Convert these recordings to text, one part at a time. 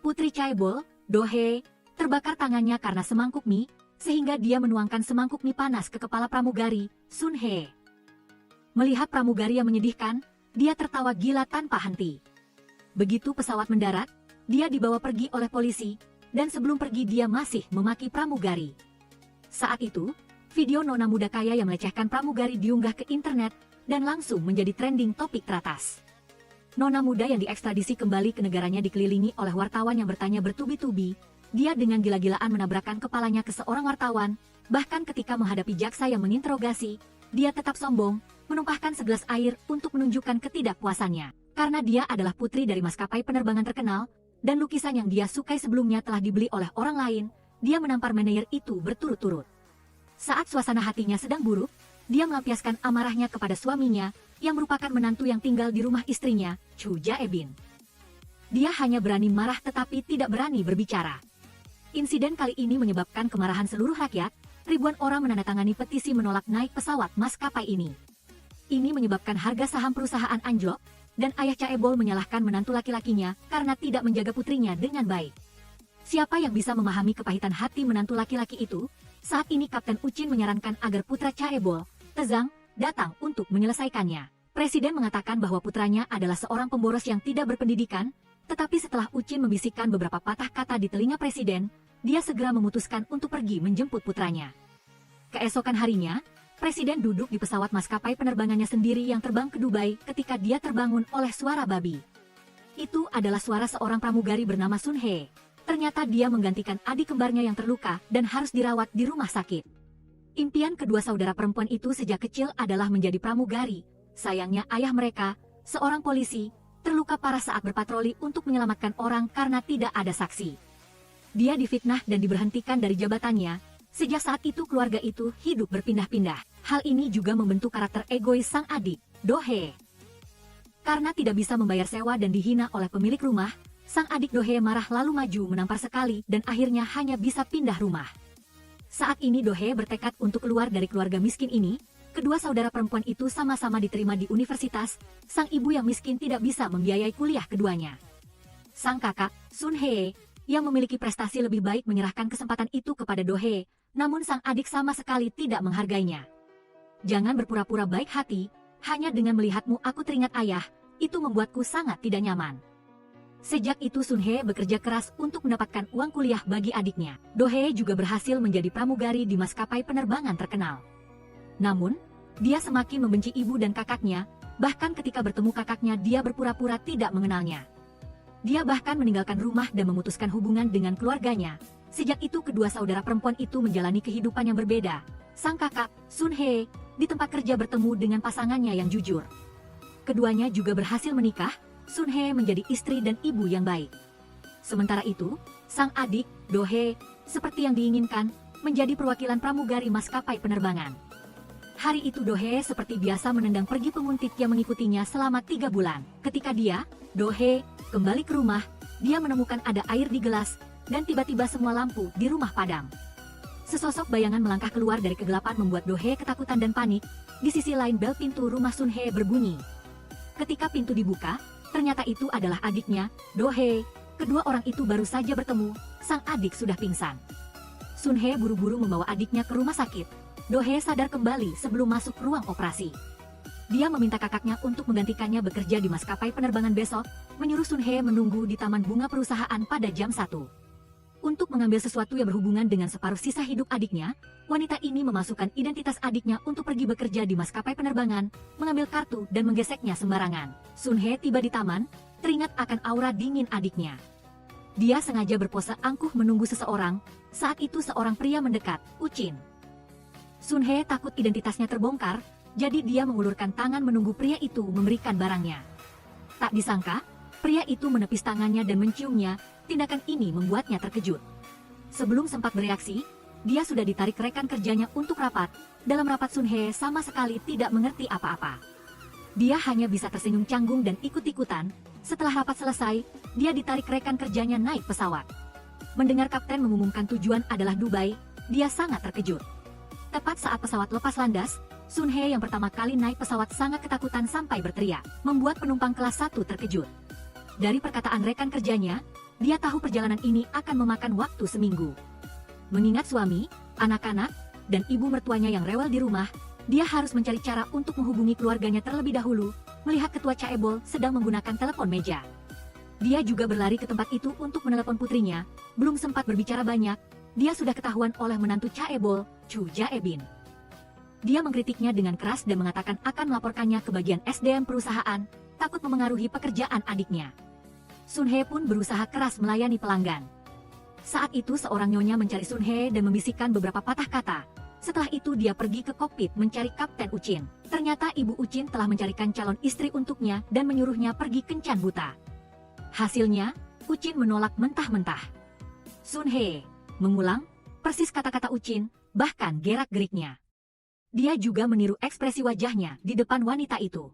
Putri Chaebol, Do-hye, terbakar tangannya karena semangkuk mie, sehingga dia menuangkan semangkuk mie panas ke kepala pramugari, Sun-hye. Melihat pramugari yang menyedihkan, dia tertawa gila tanpa henti. Begitu pesawat mendarat, dia dibawa pergi oleh polisi, dan sebelum pergi dia masih memaki pramugari. Saat itu, video nona muda kaya yang melecehkan pramugari diunggah ke internet, dan langsung menjadi trending topik teratas. Nona muda yang diekstradisi kembali ke negaranya dikelilingi oleh wartawan yang bertanya bertubi-tubi. Dia dengan gila-gilaan menabrakkan kepalanya ke seorang wartawan, bahkan ketika menghadapi jaksa yang menginterogasi, dia tetap sombong, menumpahkan segelas air untuk menunjukkan ketidakpuasannya. Karena dia adalah putri dari maskapai penerbangan terkenal, dan lukisan yang dia sukai sebelumnya telah dibeli oleh orang lain, dia menampar manajer itu berturut-turut. Saat suasana hatinya sedang buruk, dia melampiaskan amarahnya kepada suaminya, yang merupakan menantu yang tinggal di rumah istrinya, Chu Jae-bin. Dia hanya berani marah tetapi tidak berani berbicara. Insiden kali ini menyebabkan kemarahan seluruh rakyat, ribuan orang menandatangani petisi menolak naik pesawat maskapai ini. Ini menyebabkan harga saham perusahaan anjlok, dan ayah Chaebol menyalahkan menantu laki-lakinya karena tidak menjaga putrinya dengan baik. Siapa yang bisa memahami kepahitan hati menantu laki-laki itu? Saat ini Kapten Uchin menyarankan agar putra Chaebol, Tezang, datang untuk menyelesaikannya. Presiden mengatakan bahwa putranya adalah seorang pemboros yang tidak berpendidikan, tetapi setelah Uchin membisikkan beberapa patah kata di telinga presiden, dia segera memutuskan untuk pergi menjemput putranya. Keesokan harinya, presiden duduk di pesawat maskapai penerbangannya sendiri yang terbang ke Dubai ketika dia terbangun oleh suara babi. Itu adalah suara seorang pramugari bernama Sun-hye. Ternyata dia menggantikan adik kembarnya yang terluka dan harus dirawat di rumah sakit. Impian kedua saudara perempuan itu sejak kecil adalah menjadi pramugari. Sayangnya ayah mereka, seorang polisi, terluka parah saat berpatroli untuk menyelamatkan orang karena tidak ada saksi. Dia difitnah dan diberhentikan dari jabatannya. Sejak saat itu keluarga itu hidup berpindah-pindah. Hal ini juga membentuk karakter egois sang adik, Do-hye. Karena tidak bisa membayar sewa dan dihina oleh pemilik rumah, sang adik Do-hye marah lalu maju menampar sekali dan akhirnya hanya bisa pindah rumah. Saat ini Do-hye bertekad untuk keluar dari keluarga miskin ini. Kedua saudara perempuan itu sama-sama diterima di universitas. Sang ibu yang miskin tidak bisa membiayai kuliah keduanya. Sang kakak, Sun-hye, yang memiliki prestasi lebih baik menyerahkan kesempatan itu kepada Do-hye, namun sang adik sama sekali tidak menghargainya. Jangan berpura-pura baik hati, hanya dengan melihatmu aku teringat ayah, itu membuatku sangat tidak nyaman. Sejak itu Sun-hye bekerja keras untuk mendapatkan uang kuliah bagi adiknya. Do-hye juga berhasil menjadi pramugari di maskapai penerbangan terkenal. Namun, dia semakin membenci ibu dan kakaknya, bahkan ketika bertemu kakaknya dia berpura-pura tidak mengenalnya. Dia bahkan meninggalkan rumah dan memutuskan hubungan dengan keluarganya. Sejak itu kedua saudara perempuan itu menjalani kehidupan yang berbeda. Sang kakak, Sun-hye, di tempat kerja bertemu dengan pasangannya yang jujur. Keduanya juga berhasil menikah, Sun-hye menjadi istri dan ibu yang baik. Sementara itu, sang adik, Do-hye, seperti yang diinginkan, menjadi perwakilan pramugari maskapai penerbangan. Hari itu Do-hye seperti biasa menendang pergi penguntit yang mengikutinya selama 3 bulan. Ketika dia, Do-hye, kembali ke rumah, dia menemukan ada air di gelas, dan tiba-tiba semua lampu di rumah padam. Sesosok bayangan melangkah keluar dari kegelapan membuat Do-hye ketakutan dan panik. Di sisi lain bel pintu rumah Sun-hye berbunyi. Ketika pintu dibuka, ternyata itu adalah adiknya, Do-hye. Kedua orang itu baru saja bertemu, sang adik sudah pingsan. Sun-hye buru-buru membawa adiknya ke rumah sakit. Do-hye sadar kembali sebelum masuk ruang operasi. Dia meminta kakaknya untuk menggantikannya bekerja di maskapai penerbangan besok, menyuruh Sun-hye menunggu di taman bunga perusahaan pada jam 1. Untuk mengambil sesuatu yang berhubungan dengan separuh sisa hidup adiknya, wanita ini memasukkan identitas adiknya untuk pergi bekerja di maskapai penerbangan, mengambil kartu dan menggeseknya sembarangan. Sun-hye tiba di taman, teringat akan aura dingin adiknya. Dia sengaja berpose angkuh menunggu seseorang, saat itu seorang pria mendekat, Uchin. Sun-hye takut identitasnya terbongkar, jadi dia mengulurkan tangan menunggu pria itu memberikan barangnya. Tak disangka, pria itu menepis tangannya dan menciumnya. Tindakan ini membuatnya terkejut. Sebelum sempat bereaksi, dia sudah ditarik rekan kerjanya untuk rapat. Dalam rapat Sun-hye sama sekali tidak mengerti apa-apa. Dia hanya bisa tersenyum canggung dan ikut-ikutan. Setelah rapat selesai, dia ditarik rekan kerjanya naik pesawat. Mendengar kapten mengumumkan tujuan adalah Dubai, dia sangat terkejut. Tepat saat pesawat lepas landas, Sun-hye yang pertama kali naik pesawat sangat ketakutan sampai berteriak, membuat penumpang kelas 1 terkejut. Dari perkataan rekan kerjanya, Dia tahu perjalanan ini akan memakan waktu seminggu. Mengingat suami, anak-anak, dan ibu mertuanya yang rewel di rumah, dia harus mencari cara untuk menghubungi keluarganya terlebih dahulu, melihat ketua Chaebol sedang menggunakan telepon meja. Dia juga berlari ke tempat itu untuk menelepon putrinya, belum sempat berbicara banyak, dia sudah ketahuan oleh menantu Chaebol, Chu Jae-bin. Dia mengkritiknya dengan keras dan mengatakan akan melaporkannya ke bagian SDM perusahaan, takut memengaruhi pekerjaan adiknya. Sun Hye pun berusaha keras melayani pelanggan. Saat itu seorang nyonya mencari Sun Hye dan membisikkan beberapa patah kata. Setelah itu dia pergi ke kokpit mencari Kapten Uchin. Ternyata Ibu Uchin telah mencarikan calon istri untuknya dan menyuruhnya pergi kencan buta. Hasilnya, Uchin menolak mentah-mentah. Sun Hye mengulang persis kata-kata Uchin, bahkan gerak-geriknya. Dia juga meniru ekspresi wajahnya di depan wanita itu.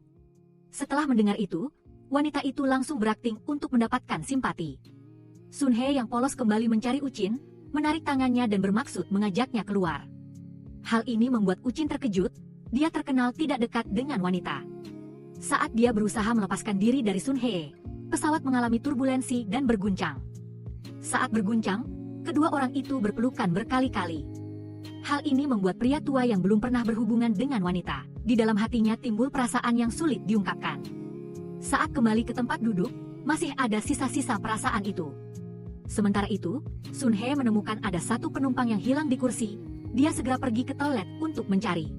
Setelah mendengar itu, wanita itu langsung berakting untuk mendapatkan simpati. Sun Hye yang polos kembali mencari Uchin, menarik tangannya dan bermaksud mengajaknya keluar. Hal ini membuat Uchin terkejut, dia terkenal tidak dekat dengan wanita. Saat dia berusaha melepaskan diri dari Sun Hye, pesawat mengalami turbulensi dan berguncang. Saat berguncang, kedua orang itu berpelukan berkali-kali. Hal ini membuat pria tua yang belum pernah berhubungan dengan wanita, di dalam hatinya timbul perasaan yang sulit diungkapkan. Saat kembali ke tempat duduk, masih ada sisa-sisa perasaan itu. Sementara itu, Sun Hye menemukan ada satu penumpang yang hilang di kursi. Dia segera pergi ke toilet untuk mencari.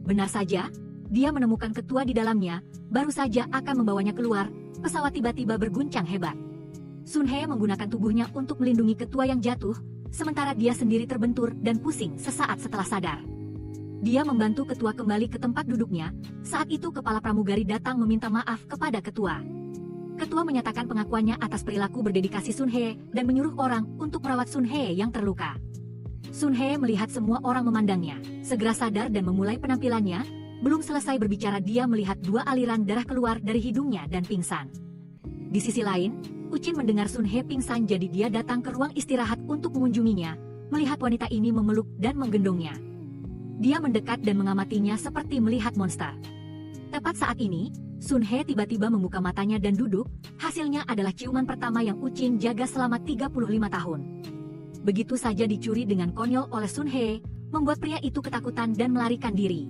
Benar saja, dia menemukan ketua di dalamnya, baru saja akan membawanya keluar, pesawat tiba-tiba berguncang hebat. Sun Hye menggunakan tubuhnya untuk melindungi ketua yang jatuh, sementara dia sendiri terbentur dan pusing sesaat setelah sadar. Dia membantu ketua kembali ke tempat duduknya. Saat itu kepala pramugari datang meminta maaf kepada ketua. Ketua menyatakan pengakuannya atas perilaku berdedikasi Sun Hye dan menyuruh orang untuk merawat Sun Hye yang terluka. Sun Hye melihat semua orang memandangnya, segera sadar dan memulai penampilannya. Belum selesai berbicara dia melihat dua aliran darah keluar dari hidungnya dan pingsan. Di sisi lain, Uchin mendengar Sun Hye pingsan jadi dia datang ke ruang istirahat untuk mengunjunginya, melihat wanita ini memeluk dan menggendongnya. Dia mendekat dan mengamatinya seperti melihat monster. Tepat saat ini, Sun Hye tiba-tiba membuka matanya dan duduk, hasilnya adalah ciuman pertama yang Uchin jaga selama 35 tahun. Begitu saja dicuri dengan konyol oleh Sun Hye, membuat pria itu ketakutan dan melarikan diri.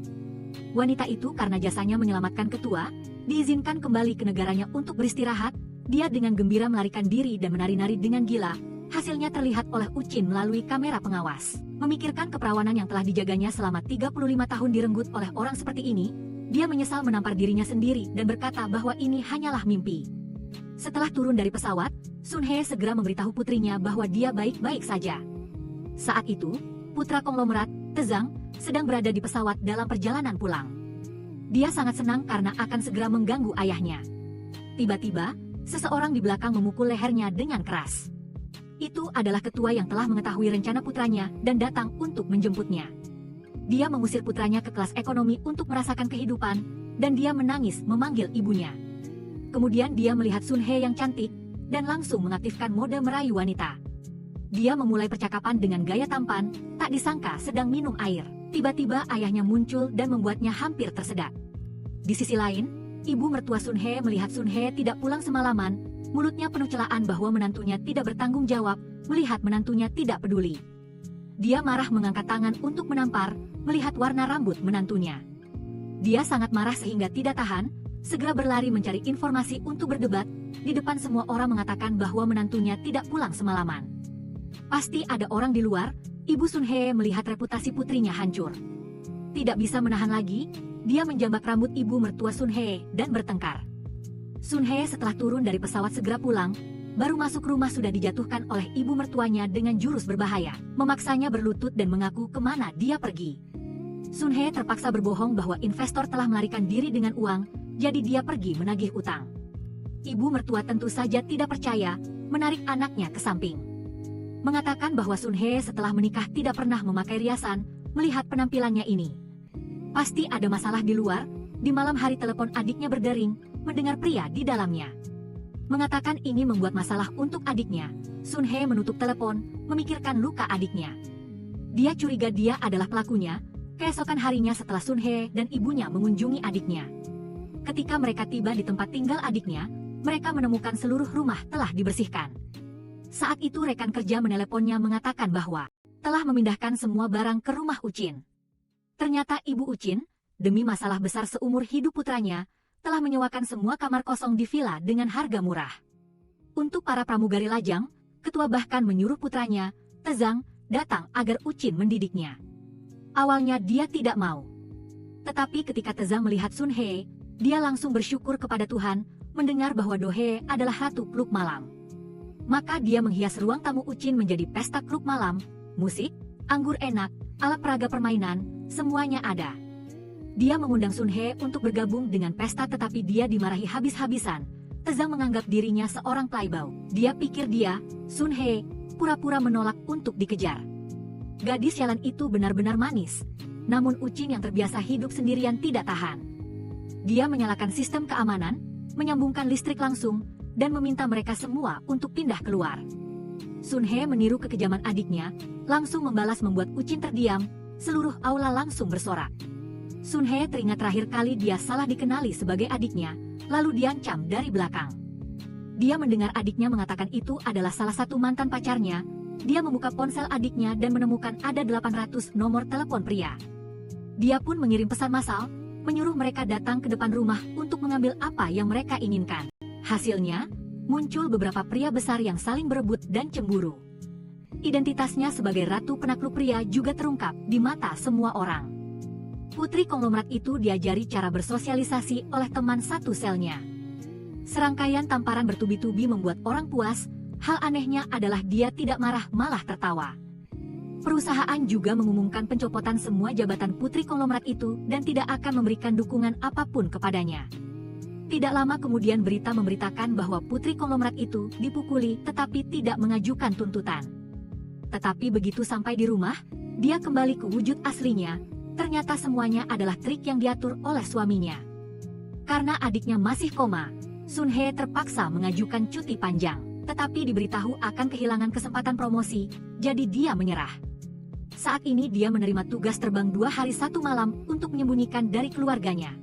Wanita itu karena jasanya menyelamatkan ketua, diizinkan kembali ke negaranya untuk beristirahat, dia dengan gembira melarikan diri dan menari-nari dengan gila. Hasilnya terlihat oleh Uchin melalui kamera pengawas. Memikirkan keperawanan yang telah dijaganya selama 35 tahun direnggut oleh orang seperti ini, dia menyesal menampar dirinya sendiri dan berkata bahwa ini hanyalah mimpi. Setelah turun dari pesawat, Sun Hye segera memberitahu putrinya bahwa dia baik-baik saja. Saat itu, putra konglomerat, Tezang, sedang berada di pesawat dalam perjalanan pulang. Dia sangat senang karena akan segera mengganggu ayahnya. Tiba-tiba, seseorang di belakang memukul lehernya dengan keras. Itu adalah ketua yang telah mengetahui rencana putranya dan datang untuk menjemputnya. Dia mengusir putranya ke kelas ekonomi untuk merasakan kehidupan, dan dia menangis memanggil ibunya. Kemudian dia melihat Sun Hye yang cantik, dan langsung mengaktifkan mode merayu wanita. Dia memulai percakapan dengan gaya tampan, tak disangka sedang minum air. Tiba-tiba ayahnya muncul dan membuatnya hampir tersedak. Di sisi lain, ibu mertua Sun Hye melihat Sun Hye tidak pulang semalaman, mulutnya penuh celaan bahwa menantunya tidak bertanggung jawab, melihat menantunya tidak peduli. Dia marah mengangkat tangan untuk menampar, melihat warna rambut menantunya. Dia sangat marah sehingga tidak tahan, segera berlari mencari informasi untuk berdebat, di depan semua orang mengatakan bahwa menantunya tidak pulang semalaman. Pasti ada orang di luar, ibu Sun Hye melihat reputasi putrinya hancur. Tidak bisa menahan lagi, dia menjambak rambut ibu mertua Sun Hye dan bertengkar. Sun Hye setelah turun dari pesawat segera pulang, baru masuk rumah sudah dijatuhkan oleh ibu mertuanya dengan jurus berbahaya, memaksanya berlutut dan mengaku kemana dia pergi. Sun Hye terpaksa berbohong bahwa investor telah melarikan diri dengan uang, jadi dia pergi menagih utang. Ibu mertua tentu saja tidak percaya, menarik anaknya ke samping. Mengatakan bahwa Sun Hye setelah menikah tidak pernah memakai riasan, melihat penampilannya ini. Pasti ada masalah di luar, di malam hari telepon adiknya berdering, mendengar pria di dalamnya. Mengatakan ini membuat masalah untuk adiknya, Sun Hye menutup telepon, memikirkan luka adiknya. Dia curiga dia adalah pelakunya. Keesokan harinya setelah Sun Hye dan ibunya mengunjungi adiknya. Ketika mereka tiba di tempat tinggal adiknya, mereka menemukan seluruh rumah telah dibersihkan. Saat itu rekan kerja meneleponnya mengatakan bahwa telah memindahkan semua barang ke rumah Uchin. Ternyata Ibu Uchin, demi masalah besar seumur hidup putranya, telah menyewakan semua kamar kosong di villa dengan harga murah. Untuk para pramugari lajang, ketua bahkan menyuruh putranya, Tezang, datang agar Uchin mendidiknya. Awalnya dia tidak mau. Tetapi ketika Tezang melihat Sun He, dia langsung bersyukur kepada Tuhan, mendengar bahwa Do He adalah ratu klub malam. Maka dia menghias ruang tamu Uchin menjadi pesta klub malam, musik, anggur enak, alat peraga permainan, semuanya ada. Dia mengundang Sun He untuk bergabung dengan pesta tetapi dia dimarahi habis-habisan. Tezang menganggap dirinya seorang playboy. Dia pikir dia, Sun He, pura-pura menolak untuk dikejar. Gadis sialan itu benar-benar manis. Namun Uchin yang terbiasa hidup sendirian tidak tahan. Dia menyalakan sistem keamanan, menyambungkan listrik langsung, dan meminta mereka semua untuk pindah keluar. Sun He meniru kekejaman adiknya, langsung membalas membuat Uchin terdiam, seluruh aula langsung bersorak. Sun He teringat terakhir kali dia salah dikenali sebagai adiknya, lalu diancam dari belakang. Dia mendengar adiknya mengatakan itu adalah salah satu mantan pacarnya. Dia membuka ponsel adiknya dan menemukan ada 800 nomor telepon pria. Dia pun mengirim pesan massal, menyuruh mereka datang ke depan rumah untuk mengambil apa yang mereka inginkan. Hasilnya, muncul beberapa pria besar yang saling berebut dan cemburu. Identitasnya sebagai ratu penakluk pria juga terungkap di mata semua orang. Putri konglomerat itu diajari cara bersosialisasi oleh teman satu selnya. Serangkaian tamparan bertubi-tubi membuat orang puas, hal anehnya adalah dia tidak marah malah tertawa. Perusahaan juga mengumumkan pencopotan semua jabatan putri konglomerat itu dan tidak akan memberikan dukungan apapun kepadanya. Tidak lama kemudian berita memberitakan bahwa putri konglomerat itu dipukuli tetapi tidak mengajukan tuntutan. Tetapi begitu sampai di rumah, dia kembali ke wujud aslinya. Ternyata semuanya adalah trik yang diatur oleh suaminya. Karena adiknya masih koma, Sun He terpaksa mengajukan cuti panjang. Tetapi diberitahu akan kehilangan kesempatan promosi, jadi dia menyerah. Saat ini dia menerima tugas terbang 2 hari 1 malam untuk menyembunyikan dari keluarganya.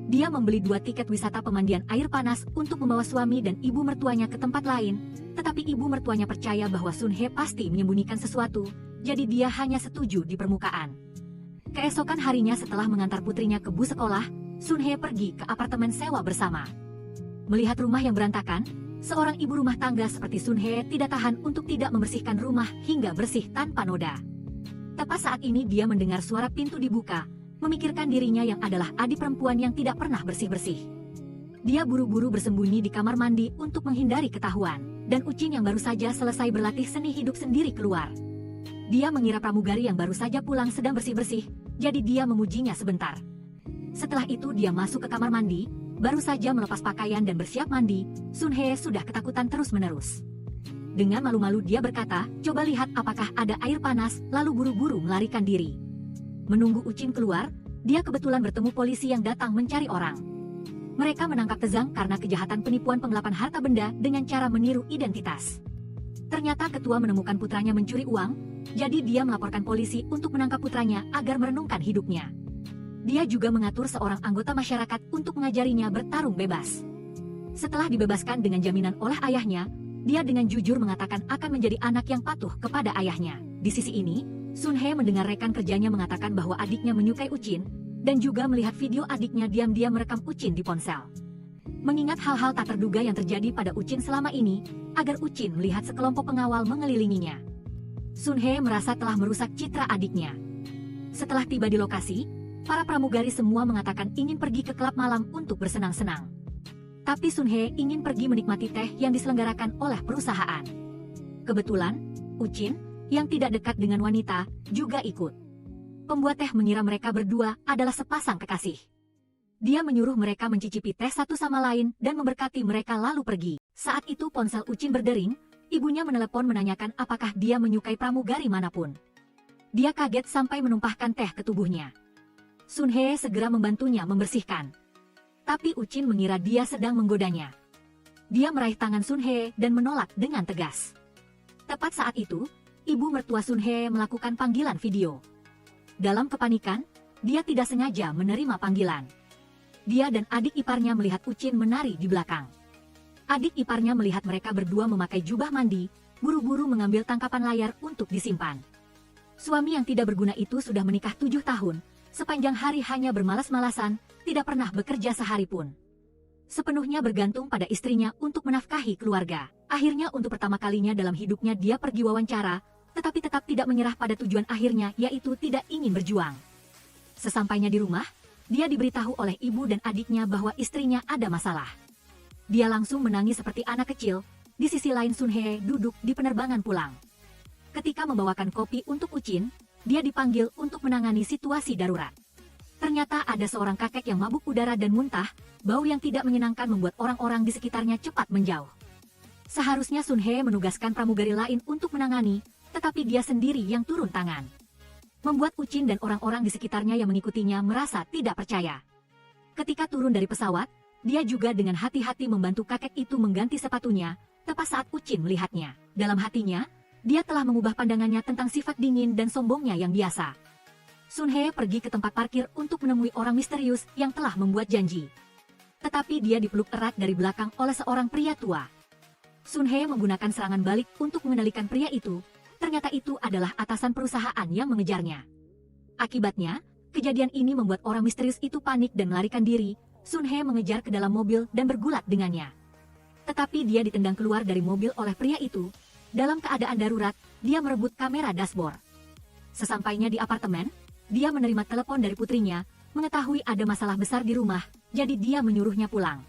Dia membeli 2 tiket wisata pemandian air panas untuk membawa suami dan ibu mertuanya ke tempat lain, tetapi ibu mertuanya percaya bahwa Sun He pasti menyembunyikan sesuatu, jadi dia hanya setuju di permukaan. Keesokan harinya setelah mengantar putrinya ke bus sekolah, Sun He pergi ke apartemen sewa bersama. Melihat rumah yang berantakan, seorang ibu rumah tangga seperti Sun He tidak tahan untuk tidak membersihkan rumah hingga bersih tanpa noda. Tepat saat ini dia mendengar suara pintu dibuka, memikirkan dirinya yang adalah adik perempuan yang tidak pernah bersih-bersih. Dia buru-buru bersembunyi di kamar mandi untuk menghindari ketahuan, dan Uchin yang baru saja selesai berlatih seni hidup sendiri keluar. Dia mengira pramugari yang baru saja pulang sedang bersih-bersih, jadi dia memujinya sebentar. Setelah itu dia masuk ke kamar mandi, baru saja melepas pakaian dan bersiap mandi, Sun He sudah ketakutan terus-menerus. Dengan malu-malu dia berkata, coba lihat apakah ada air panas, lalu buru-buru melarikan diri. Menunggu Uchin keluar, dia kebetulan bertemu polisi yang datang mencari orang. Mereka menangkap Tezang karena kejahatan penipuan penggelapan harta benda dengan cara meniru identitas. Ternyata ketua menemukan putranya mencuri uang, jadi dia melaporkan polisi untuk menangkap putranya agar merenungkan hidupnya. Dia juga mengatur seorang anggota masyarakat untuk mengajarinya bertarung bebas. Setelah dibebaskan dengan jaminan oleh ayahnya, dia dengan jujur mengatakan akan menjadi anak yang patuh kepada ayahnya. Di sisi ini, Sun He mendengar rekan kerjanya mengatakan bahwa adiknya menyukai Uchin, dan juga melihat video adiknya diam-diam merekam Uchin di ponsel. Mengingat hal-hal tak terduga yang terjadi pada Uchin selama ini, agar Uchin melihat sekelompok pengawal mengelilinginya. Sun He merasa telah merusak citra adiknya. Setelah tiba di lokasi, para pramugari semua mengatakan ingin pergi ke klub malam untuk bersenang-senang. Tapi Sun He ingin pergi menikmati teh yang diselenggarakan oleh perusahaan. Kebetulan, Uchin, yang tidak dekat dengan wanita, juga ikut. Pembuat teh mengira mereka berdua adalah sepasang kekasih. Dia menyuruh mereka mencicipi teh satu sama lain dan memberkati mereka lalu pergi. Saat itu ponsel Uchin berdering, ibunya menelepon menanyakan apakah dia menyukai pramugari manapun. Dia kaget sampai menumpahkan teh ke tubuhnya. Sun He segera membantunya membersihkan. Tapi Uchin mengira dia sedang menggodanya. Dia meraih tangan Sun He dan menolak dengan tegas. Tepat saat itu, ibu mertua Sun He melakukan panggilan video. Dalam kepanikan, dia tidak sengaja menerima panggilan. Dia dan adik iparnya melihat Uchin menari di belakang. Adik iparnya melihat mereka berdua memakai jubah mandi, buru-buru mengambil tangkapan layar untuk disimpan. Suami yang tidak berguna itu sudah menikah 7 tahun, sepanjang hari hanya bermalas-malasan, tidak pernah bekerja sehari pun. Sepenuhnya bergantung pada istrinya untuk menafkahi keluarga. Akhirnya untuk pertama kalinya dalam hidupnya dia pergi wawancara, tetapi tetap tidak menyerah pada tujuan akhirnya, yaitu tidak ingin berjuang. Sesampainya di rumah, dia diberitahu oleh ibu dan adiknya bahwa istrinya ada masalah. Dia langsung menangis seperti anak kecil. Di sisi lain Sun Hye duduk di penerbangan pulang. Ketika membawakan kopi untuk Uchin, dia dipanggil untuk menangani situasi darurat. Ternyata ada seorang kakek yang mabuk udara dan muntah, bau yang tidak menyenangkan membuat orang-orang di sekitarnya cepat menjauh. Seharusnya Sun Hye menugaskan pramugari lain untuk menangani, tetapi dia sendiri yang turun tangan. Membuat Uchin dan orang-orang di sekitarnya yang mengikutinya merasa tidak percaya. Ketika turun dari pesawat, dia juga dengan hati-hati membantu kakek itu mengganti sepatunya, tepat saat Uchin melihatnya. Dalam hatinya, dia telah mengubah pandangannya tentang sifat dingin dan sombongnya yang biasa. Sun Hye pergi ke tempat parkir untuk menemui orang misterius yang telah membuat janji. Tetapi dia dipeluk erat dari belakang oleh seorang pria tua. Sun Hye menggunakan serangan balik untuk mengendalikan pria itu. Ternyata itu adalah atasan perusahaan yang mengejarnya. Akibatnya, kejadian ini membuat orang misterius itu panik dan melarikan diri. Sun Hye mengejar ke dalam mobil dan bergulat dengannya. Tetapi dia ditendang keluar dari mobil oleh pria itu. Dalam keadaan darurat, dia merebut kamera dashboard. Sesampainya di apartemen, dia menerima telepon dari putrinya, mengetahui ada masalah besar di rumah, jadi dia menyuruhnya pulang.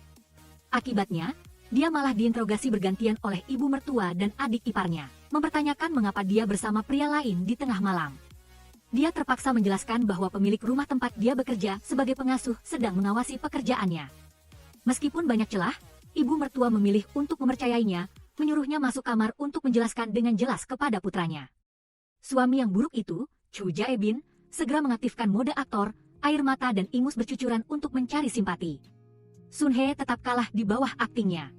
Akibatnya, dia malah diinterogasi bergantian oleh ibu mertua dan adik iparnya, mempertanyakan mengapa dia bersama pria lain di tengah malam. Dia terpaksa menjelaskan bahwa pemilik rumah tempat dia bekerja sebagai pengasuh sedang mengawasi pekerjaannya. Meskipun banyak celah, ibu mertua memilih untuk mempercayainya, menyuruhnya masuk kamar untuk menjelaskan dengan jelas kepada putranya. Suami yang buruk itu, Chu Jae-bin, segera mengaktifkan mode aktor, air mata dan ingus bercucuran untuk mencari simpati. Sun Hye tetap kalah di bawah aktingnya.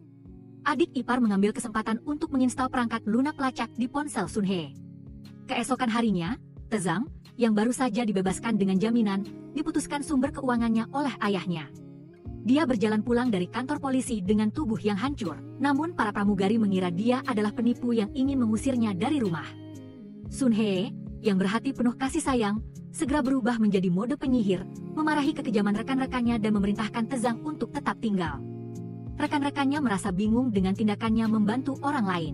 Adik ipar mengambil kesempatan untuk menginstal perangkat lunak pelacak di ponsel Sun Hye. Keesokan harinya, Tezang, yang baru saja dibebaskan dengan jaminan, diputuskan sumber keuangannya oleh ayahnya. Dia berjalan pulang dari kantor polisi dengan tubuh yang hancur, namun para pramugari mengira dia adalah penipu yang ingin mengusirnya dari rumah. Sun Hye, yang berhati penuh kasih sayang, segera berubah menjadi mode penyihir, memarahi kekejaman rekan-rekannya dan memerintahkan Tezang untuk tetap tinggal. Rekan-rekannya merasa bingung dengan tindakannya membantu orang lain.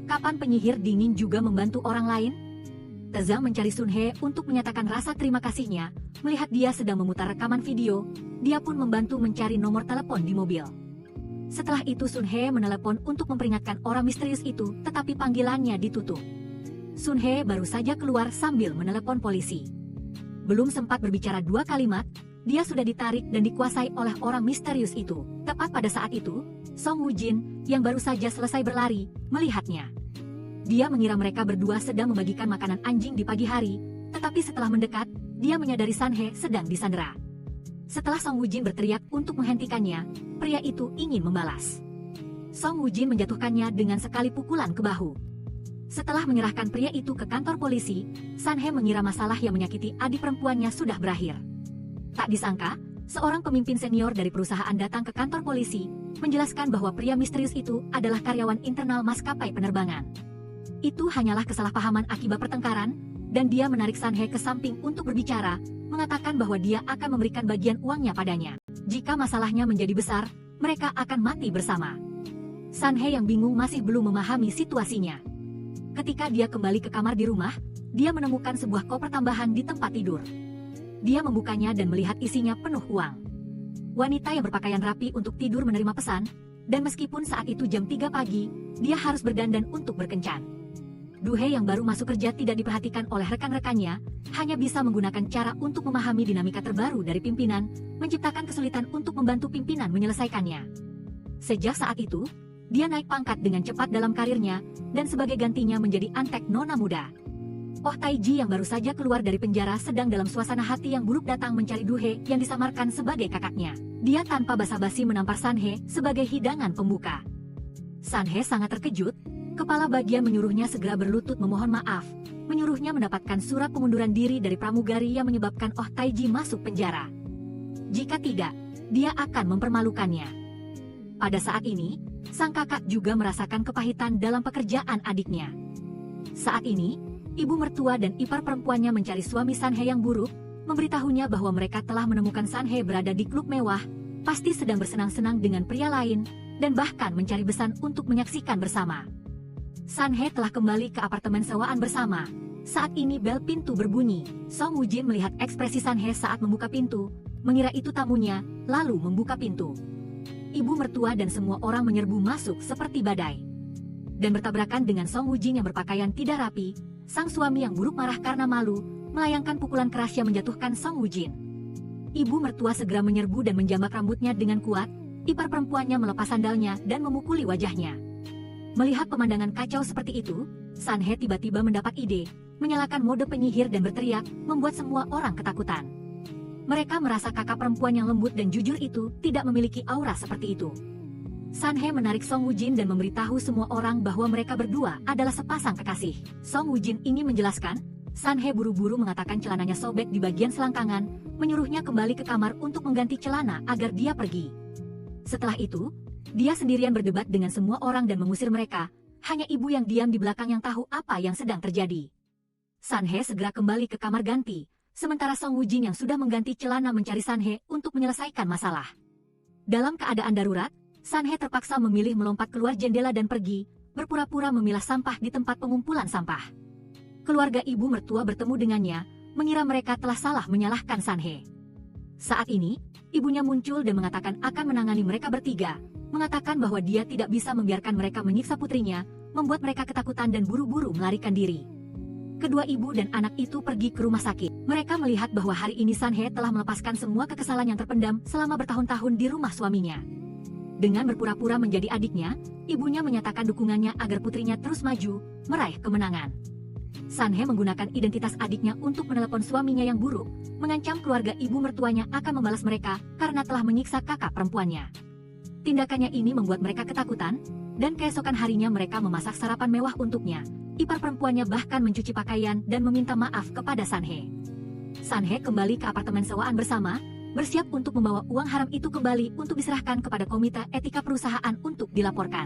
Kapan penyihir dingin juga membantu orang lain? Tezang mencari Sun Hye untuk menyatakan rasa terima kasihnya, melihat dia sedang memutar rekaman video, dia pun membantu mencari nomor telepon di mobil. Setelah itu Sun Hye menelepon untuk memperingatkan orang misterius itu, tetapi panggilannya ditutup. Sun Hye baru saja keluar sambil menelepon polisi. Belum sempat berbicara 2 kalimat, dia sudah ditarik dan dikuasai oleh orang misterius itu. Tepat pada saat itu, Song Woo-jin, yang baru saja selesai berlari, melihatnya. Dia mengira mereka berdua sedang membagikan makanan anjing di pagi hari, tetapi setelah mendekat, dia menyadari Sun Hye sedang disandera. Setelah Song Woo-jin berteriak untuk menghentikannya, pria itu ingin membalas. Song Woo-jin menjatuhkannya dengan sekali pukulan ke bahu. Setelah menyerahkan pria itu ke kantor polisi, Sun Hye mengira masalah yang menyakiti adik perempuannya sudah berakhir. Tak disangka, seorang pemimpin senior dari perusahaan datang ke kantor polisi, menjelaskan bahwa pria misterius itu adalah karyawan internal maskapai penerbangan. Itu hanyalah kesalahpahaman akibat pertengkaran, dan dia menarik Sun Hye ke samping untuk berbicara, mengatakan bahwa dia akan memberikan bagian uangnya padanya. Jika masalahnya menjadi besar, mereka akan mati bersama. Sun Hye yang bingung masih belum memahami situasinya. Ketika dia kembali ke kamar di rumah, dia menemukan sebuah koper tambahan di tempat tidur. Dia membukanya dan melihat isinya penuh uang. Wanita yang berpakaian rapi untuk tidur menerima pesan, dan meskipun saat itu jam 3 pagi, dia harus berdandan untuk berkencan. Du-hye yang baru masuk kerja tidak diperhatikan oleh rekan-rekannya, hanya bisa menggunakan cara untuk memahami dinamika terbaru dari pimpinan, menciptakan kesulitan untuk membantu pimpinan menyelesaikannya. Sejak saat itu, dia naik pangkat dengan cepat dalam karirnya, dan sebagai gantinya menjadi antek nona muda. Oh Taiji yang baru saja keluar dari penjara sedang dalam suasana hati yang buruk datang mencari Du-hye yang disamarkan sebagai kakaknya. Dia tanpa basa-basi menampar Sun Hye sebagai hidangan pembuka. Sun Hye sangat terkejut, kepala bagian menyuruhnya segera berlutut memohon maaf, menyuruhnya mendapatkan surat pengunduran diri dari pramugari yang menyebabkan Oh Taiji masuk penjara. Jika tidak, dia akan mempermalukannya. Pada saat ini, sang kakak juga merasakan kepahitan dalam pekerjaan adiknya. Saat ini, ibu mertua dan ipar perempuannya mencari suami Sanhe yang buruk, memberitahunya bahwa mereka telah menemukan Sanhe berada di klub mewah, pasti sedang bersenang-senang dengan pria lain, dan bahkan mencari besan untuk menyaksikan bersama. Sanhe telah kembali ke apartemen sewaan bersama. Saat ini bel pintu berbunyi. Song Woo-jin melihat ekspresi Sanhe saat membuka pintu, mengira itu tamunya, lalu membuka pintu. Ibu mertua dan semua orang menyerbu masuk seperti badai. Dan bertabrakan dengan Song Woo-jin yang berpakaian tidak rapi, sang suami yang buruk marah karena malu, melayangkan pukulan keras yang menjatuhkan Song Woo-jin. Ibu mertua segera menyerbu dan menjambak rambutnya dengan kuat, ipar perempuannya melepas sandalnya dan memukuli wajahnya. Melihat pemandangan kacau seperti itu, Sanhe tiba-tiba mendapat ide, menyalakan mode penyihir dan berteriak, membuat semua orang ketakutan. Mereka merasa kakak perempuan yang lembut dan jujur itu tidak memiliki aura seperti itu. Sanhe menarik Song Woo-jin dan memberitahu semua orang bahwa mereka berdua adalah sepasang kekasih. Song Woo-jin ingin menjelaskan, Sanhe buru-buru mengatakan celananya sobek di bagian selangkangan, menyuruhnya kembali ke kamar untuk mengganti celana agar dia pergi. Setelah itu, dia sendirian berdebat dengan semua orang dan mengusir mereka, hanya ibu yang diam di belakang yang tahu apa yang sedang terjadi. Sanhe segera kembali ke kamar ganti, sementara Song Woo-jin yang sudah mengganti celana mencari Sanhe untuk menyelesaikan masalah. Dalam keadaan darurat, Sanhe terpaksa memilih melompat keluar jendela dan pergi, berpura-pura memilah sampah di tempat pengumpulan sampah. Keluarga ibu mertua bertemu dengannya, mengira mereka telah salah menyalahkan Sanhe. Saat ini, ibunya muncul dan mengatakan akan menangani mereka bertiga, mengatakan bahwa dia tidak bisa membiarkan mereka menyiksa putrinya, membuat mereka ketakutan dan buru-buru melarikan diri. Kedua ibu dan anak itu pergi ke rumah sakit. Mereka melihat bahwa hari ini Sanhe telah melepaskan semua kekesalan yang terpendam selama bertahun-tahun di rumah suaminya. Dengan berpura-pura menjadi adiknya, ibunya menyatakan dukungannya agar putrinya terus maju, meraih kemenangan. Sanhe menggunakan identitas adiknya untuk menelepon suaminya yang buruk, mengancam keluarga ibu mertuanya akan membalas mereka karena telah menyiksa kakak perempuannya. Tindakannya ini membuat mereka ketakutan, dan keesokan harinya mereka memasak sarapan mewah untuknya. Ipar perempuannya bahkan mencuci pakaian dan meminta maaf kepada Sanhe. Sanhe kembali ke apartemen sewaan bersama, bersiap untuk membawa uang haram itu kembali untuk diserahkan kepada komite etika perusahaan untuk dilaporkan.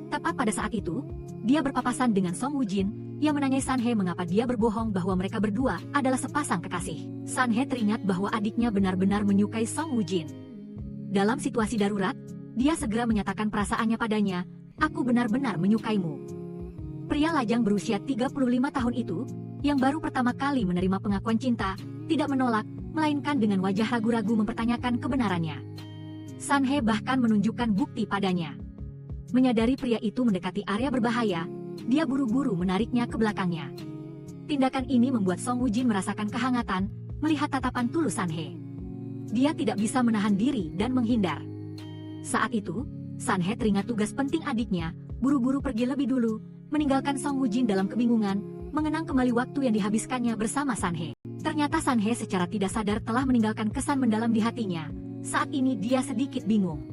Tepat pada saat itu, dia berpapasan dengan Song Woo-jin, yang menanyai Sanhe mengapa dia berbohong bahwa mereka berdua adalah sepasang kekasih. Sanhe teringat bahwa adiknya benar-benar menyukai Song Woo-jin. Dalam situasi darurat, dia segera menyatakan perasaannya padanya, "Aku benar-benar menyukaimu." Pria lajang berusia 35 tahun itu, yang baru pertama kali menerima pengakuan cinta, tidak menolak, melainkan dengan wajah ragu-ragu mempertanyakan kebenarannya. Sanhe bahkan menunjukkan bukti padanya. Menyadari pria itu mendekati area berbahaya, dia buru-buru menariknya ke belakangnya. Tindakan ini membuat Song Woo-jin merasakan kehangatan, melihat tatapan tulus Sanhe. Dia tidak bisa menahan diri dan menghindar. Saat itu, Sanhe teringat tugas penting adiknya, buru-buru pergi lebih dulu, meninggalkan Song Woo-jin dalam kebingungan, mengenang kembali waktu yang dihabiskannya bersama Sanhe. Ternyata Sanhe secara tidak sadar telah meninggalkan kesan mendalam di hatinya. Saat ini dia sedikit bingung.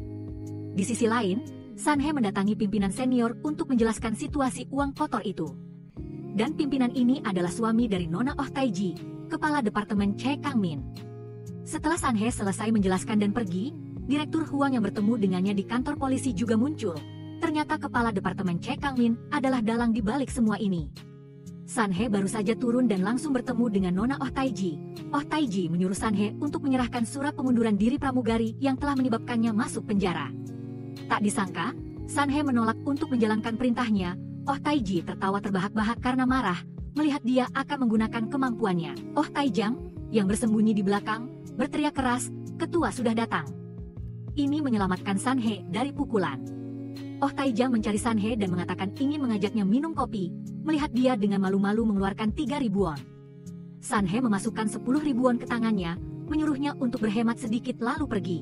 Di sisi lain, Sanhe mendatangi pimpinan senior untuk menjelaskan situasi uang kotor itu. Dan pimpinan ini adalah suami dari Nona Oh Taiji, kepala departemen Che Kangmin. Setelah Sanhe selesai menjelaskan dan pergi, Direktur Huang yang bertemu dengannya di kantor polisi juga muncul. Ternyata kepala departemen Che Kangmin adalah dalang di balik semua ini. Sanhe baru saja turun dan langsung bertemu dengan Nona Oh Taiji. Oh Taiji menyuruh Sanhe untuk menyerahkan surat pengunduran diri pramugari yang telah menyebabkannya masuk penjara. Tak disangka, Sanhe menolak untuk menjalankan perintahnya. Oh Taiji tertawa terbahak-bahak karena marah, melihat dia akan menggunakan kemampuannya. Oh Taijang, yang bersembunyi di belakang, berteriak keras, "Ketua sudah datang." Ini menyelamatkan Sanhe dari pukulan. Oh Taijang mencari Sanhe dan mengatakan ingin mengajaknya minum kopi, melihat dia dengan malu-malu mengeluarkan 3.000 won. Sanhe memasukkan 10.000 won ke tangannya, menyuruhnya untuk berhemat sedikit lalu pergi.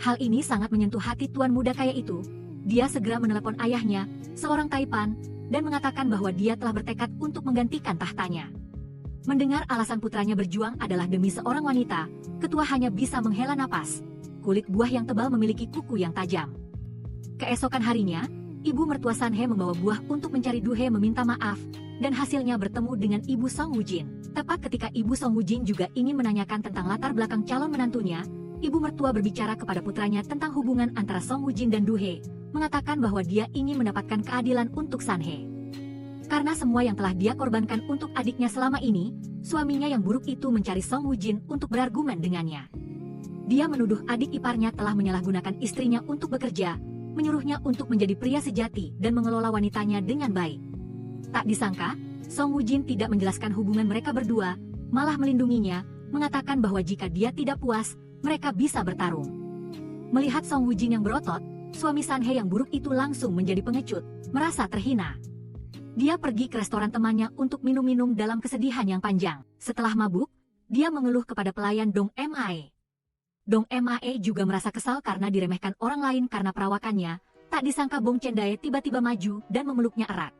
Hal ini sangat menyentuh hati tuan muda kaya itu. Dia segera menelepon ayahnya, seorang Taipan, dan mengatakan bahwa dia telah bertekad untuk menggantikan tahtanya. Mendengar alasan putranya berjuang adalah demi seorang wanita, ketua hanya bisa menghela napas. Kulit buah yang tebal memiliki kuku yang tajam. Keesokan harinya, ibu mertua Sanhe membawa buah untuk mencari Duhe meminta maaf, dan hasilnya bertemu dengan ibu Song Woo-jin. Tepat ketika ibu Song Woo-jin juga ingin menanyakan tentang latar belakang calon menantunya, ibu mertua berbicara kepada putranya tentang hubungan antara Song Woo-jin dan Duhe, mengatakan bahwa dia ingin mendapatkan keadilan untuk Sanhe. Karena semua yang telah dia korbankan untuk adiknya selama ini, suaminya yang buruk itu mencari Song Woo-jin untuk berargumen dengannya. Dia menuduh adik iparnya telah menyalahgunakan istrinya untuk bekerja, menyuruhnya untuk menjadi pria sejati dan mengelola wanitanya dengan baik. Tak disangka, Song Woo-jin tidak menjelaskan hubungan mereka berdua, malah melindunginya, mengatakan bahwa jika dia tidak puas, mereka bisa bertarung. Melihat Song Woo-jin yang berotot, suami Sanhe yang buruk itu langsung menjadi pengecut, merasa terhina. Dia pergi ke restoran temannya untuk minum-minum dalam kesedihan yang panjang. Setelah mabuk, dia mengeluh kepada pelayan Dong Mae. Dong Mae juga merasa kesal karena diremehkan orang lain karena perawakannya. Tak disangka Bong Chendae tiba-tiba maju dan memeluknya erat.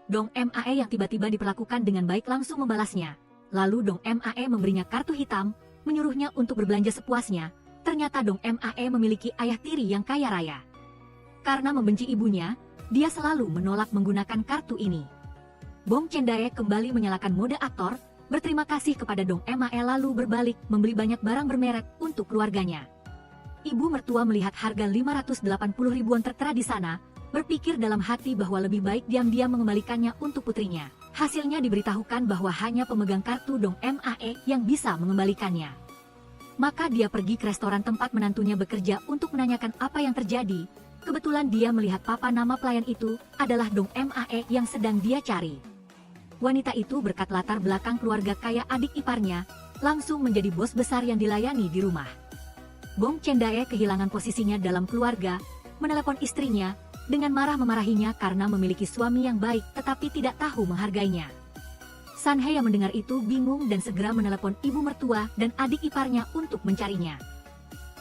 Dong Mae yang tiba-tiba diperlakukan dengan baik langsung membalasnya. Lalu Dong Mae memberinya kartu hitam, menyuruhnya untuk berbelanja sepuasnya. Ternyata Dong Mae memiliki ayah tiri yang kaya raya. Karena membenci ibunya, dia selalu menolak menggunakan kartu ini. Bong Chendae kembali menyalakan mode aktor, berterima kasih kepada Dong Mae lalu berbalik membeli banyak barang bermerek untuk keluarganya. Ibu mertua melihat harga 580 ribuan tertera di sana, berpikir dalam hati bahwa lebih baik diam-diam mengembalikannya untuk putrinya. Hasilnya diberitahukan bahwa hanya pemegang kartu Dong Mae yang bisa mengembalikannya. Maka dia pergi ke restoran tempat menantunya bekerja untuk menanyakan apa yang terjadi. Kebetulan dia melihat papa nama pelayan itu adalah Dong Mae yang sedang dia cari. Wanita itu berkat latar belakang keluarga kaya adik iparnya, langsung menjadi bos besar yang dilayani di rumah. Bong Chendae kehilangan posisinya dalam keluarga, menelepon istrinya, dengan marah memarahinya karena memiliki suami yang baik tetapi tidak tahu menghargainya. Sanhe yang mendengar itu bingung dan segera menelepon ibu mertua dan adik iparnya untuk mencarinya.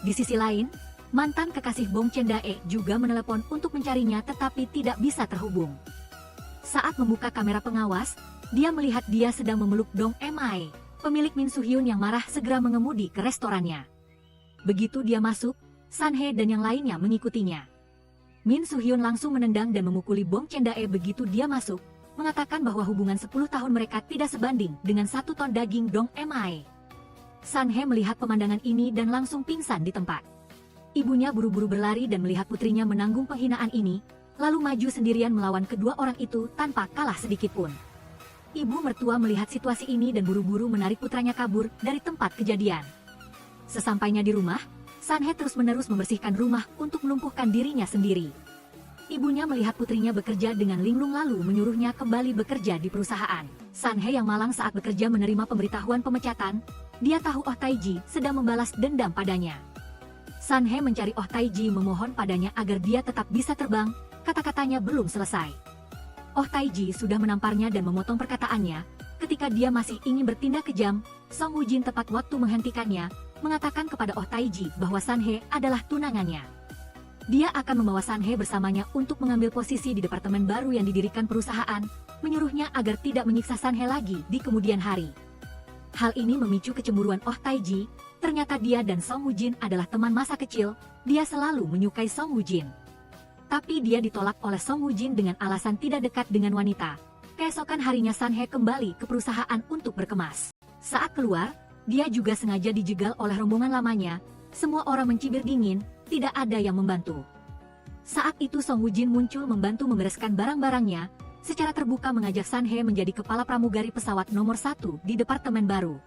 Di sisi lain, mantan kekasih Bong Chendae juga menelepon untuk mencarinya tetapi tidak bisa terhubung. Saat membuka kamera pengawas, dia melihat dia sedang memeluk Dong Mae. Pemilik Min Soo-hyun yang marah segera mengemudi ke restorannya. Begitu dia masuk, Sanhe dan yang lainnya mengikutinya. Min Soo-hyun langsung menendang dan memukuli Bong Chendae begitu dia masuk, mengatakan bahwa hubungan 10 tahun mereka tidak sebanding dengan 1 ton daging Dong Mae. Sanhe melihat pemandangan ini dan langsung pingsan di tempat. Ibunya buru-buru berlari dan melihat putrinya menanggung penghinaan ini, lalu maju sendirian melawan kedua orang itu tanpa kalah sedikit pun. Ibu mertua melihat situasi ini dan buru-buru menarik putranya kabur dari tempat kejadian. Sesampainya di rumah, Sanhe terus-menerus membersihkan rumah untuk melumpuhkan dirinya sendiri. Ibunya melihat putrinya bekerja dengan linglung lalu menyuruhnya kembali bekerja di perusahaan. Sanhe yang malang saat bekerja menerima pemberitahuan pemecatan, dia tahu Oh Taiji sedang membalas dendam padanya. Sanhe mencari Oh Taiji memohon padanya agar dia tetap bisa terbang, kata-katanya belum selesai. Oh Taiji sudah menamparnya dan memotong perkataannya, ketika dia masih ingin bertindak kejam, Song Woo-jin tepat waktu menghentikannya, mengatakan kepada Oh Taiji bahwa Sanhe adalah tunangannya. Dia akan membawa Sanhe bersamanya untuk mengambil posisi di departemen baru yang didirikan perusahaan, menyuruhnya agar tidak menyiksa Sanhe lagi di kemudian hari. Hal ini memicu kecemburuan Oh Taiji. Ternyata dia dan Song Woo-jin adalah teman masa kecil, dia selalu menyukai Song Woo-jin. Tapi dia ditolak oleh Song Woo-jin dengan alasan tidak dekat dengan wanita. Keesokan harinya Sanhe kembali ke perusahaan untuk berkemas. Saat keluar, dia juga sengaja dijegal oleh rombongan lamanya, semua orang mencibir dingin, tidak ada yang membantu. Saat itu Song Woo-jin muncul membantu membereskan barang-barangnya, secara terbuka mengajak Sanhe menjadi kepala pramugari pesawat nomor 1 di departemen baru.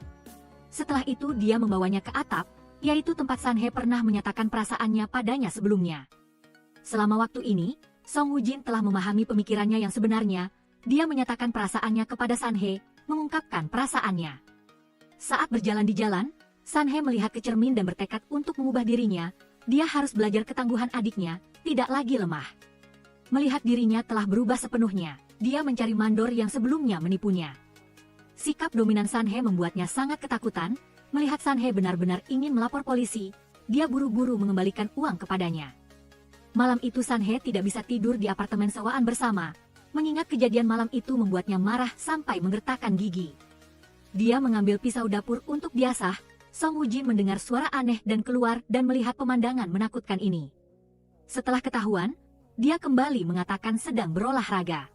Setelah itu dia membawanya ke atap, yaitu tempat Sanhe pernah menyatakan perasaannya padanya sebelumnya. Selama waktu ini, Song Woo-jin telah memahami pemikirannya yang sebenarnya, dia menyatakan perasaannya kepada Sanhe, mengungkapkan perasaannya. Saat berjalan di jalan, Sanhe melihat ke cermin dan bertekad untuk mengubah dirinya, dia harus belajar ketangguhan adiknya, tidak lagi lemah. Melihat dirinya telah berubah sepenuhnya, dia mencari mandor yang sebelumnya menipunya. Sikap dominan Sanhe membuatnya sangat ketakutan, melihat Sanhe benar-benar ingin melapor polisi, dia buru-buru mengembalikan uang kepadanya. Malam itu Sanhe tidak bisa tidur di apartemen sewaan bersama, mengingat kejadian malam itu membuatnya marah sampai menggertakkan gigi. Dia mengambil pisau dapur untuk diasah, Song Woo-jin mendengar suara aneh dan keluar dan melihat pemandangan menakutkan ini. Setelah ketahuan, dia kembali mengatakan sedang berolahraga.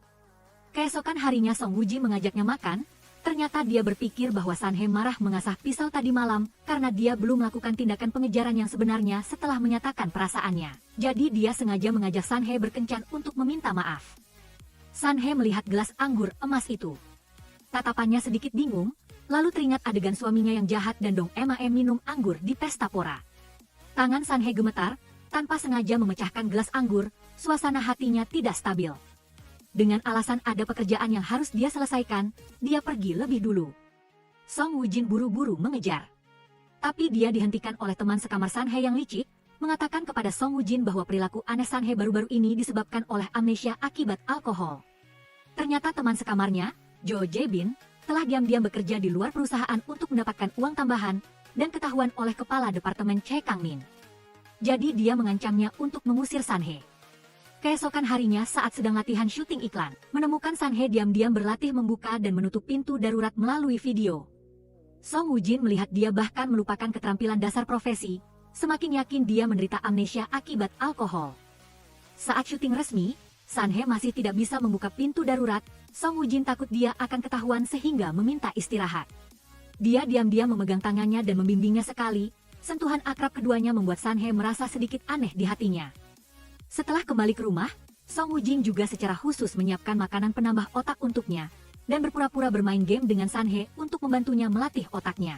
Keesokan harinya Song Woo-jin mengajaknya makan, Ternyata dia berpikir bahwa Sanhe marah mengasah pisau tadi malam karena dia belum melakukan tindakan pengejaran yang sebenarnya setelah menyatakan perasaannya. Jadi dia sengaja mengajak Sanhe berkencan untuk meminta maaf. Sanhe melihat gelas anggur emas itu. Tatapannya sedikit bingung, lalu teringat adegan suaminya yang jahat dan Dong Emae minum anggur di pesta pora. Tangan Sanhe gemetar, tanpa sengaja memecahkan gelas anggur, suasana hatinya tidak stabil. Dengan alasan ada pekerjaan yang harus dia selesaikan, dia pergi lebih dulu. Song Wujin buru-buru mengejar. Tapi dia dihentikan oleh teman sekamar Sanhe yang licik, mengatakan kepada Song Wujin bahwa perilaku aneh Sanhe baru-baru ini disebabkan oleh amnesia akibat alkohol. Ternyata teman sekamarnya, Jo Jae-bin, telah diam-diam bekerja di luar perusahaan untuk mendapatkan uang tambahan, dan ketahuan oleh kepala departemen Che Kang-min. Jadi dia mengancamnya untuk mengusir Sanhe. Keesokan harinya saat sedang latihan syuting iklan, menemukan Sanhe diam-diam berlatih membuka dan menutup pintu darurat melalui video. Song Wujin melihat dia bahkan melupakan keterampilan dasar profesi, semakin yakin dia menderita amnesia akibat alkohol. Saat syuting resmi, Sanhe masih tidak bisa membuka pintu darurat, Song Wujin takut dia akan ketahuan sehingga meminta istirahat. Dia diam-diam memegang tangannya dan membimbingnya sekali, sentuhan akrab keduanya membuat Sanhe merasa sedikit aneh di hatinya. Setelah kembali ke rumah, Song Wujin juga secara khusus menyiapkan makanan penambah otak untuknya, dan berpura-pura bermain game dengan Sanhe untuk membantunya melatih otaknya.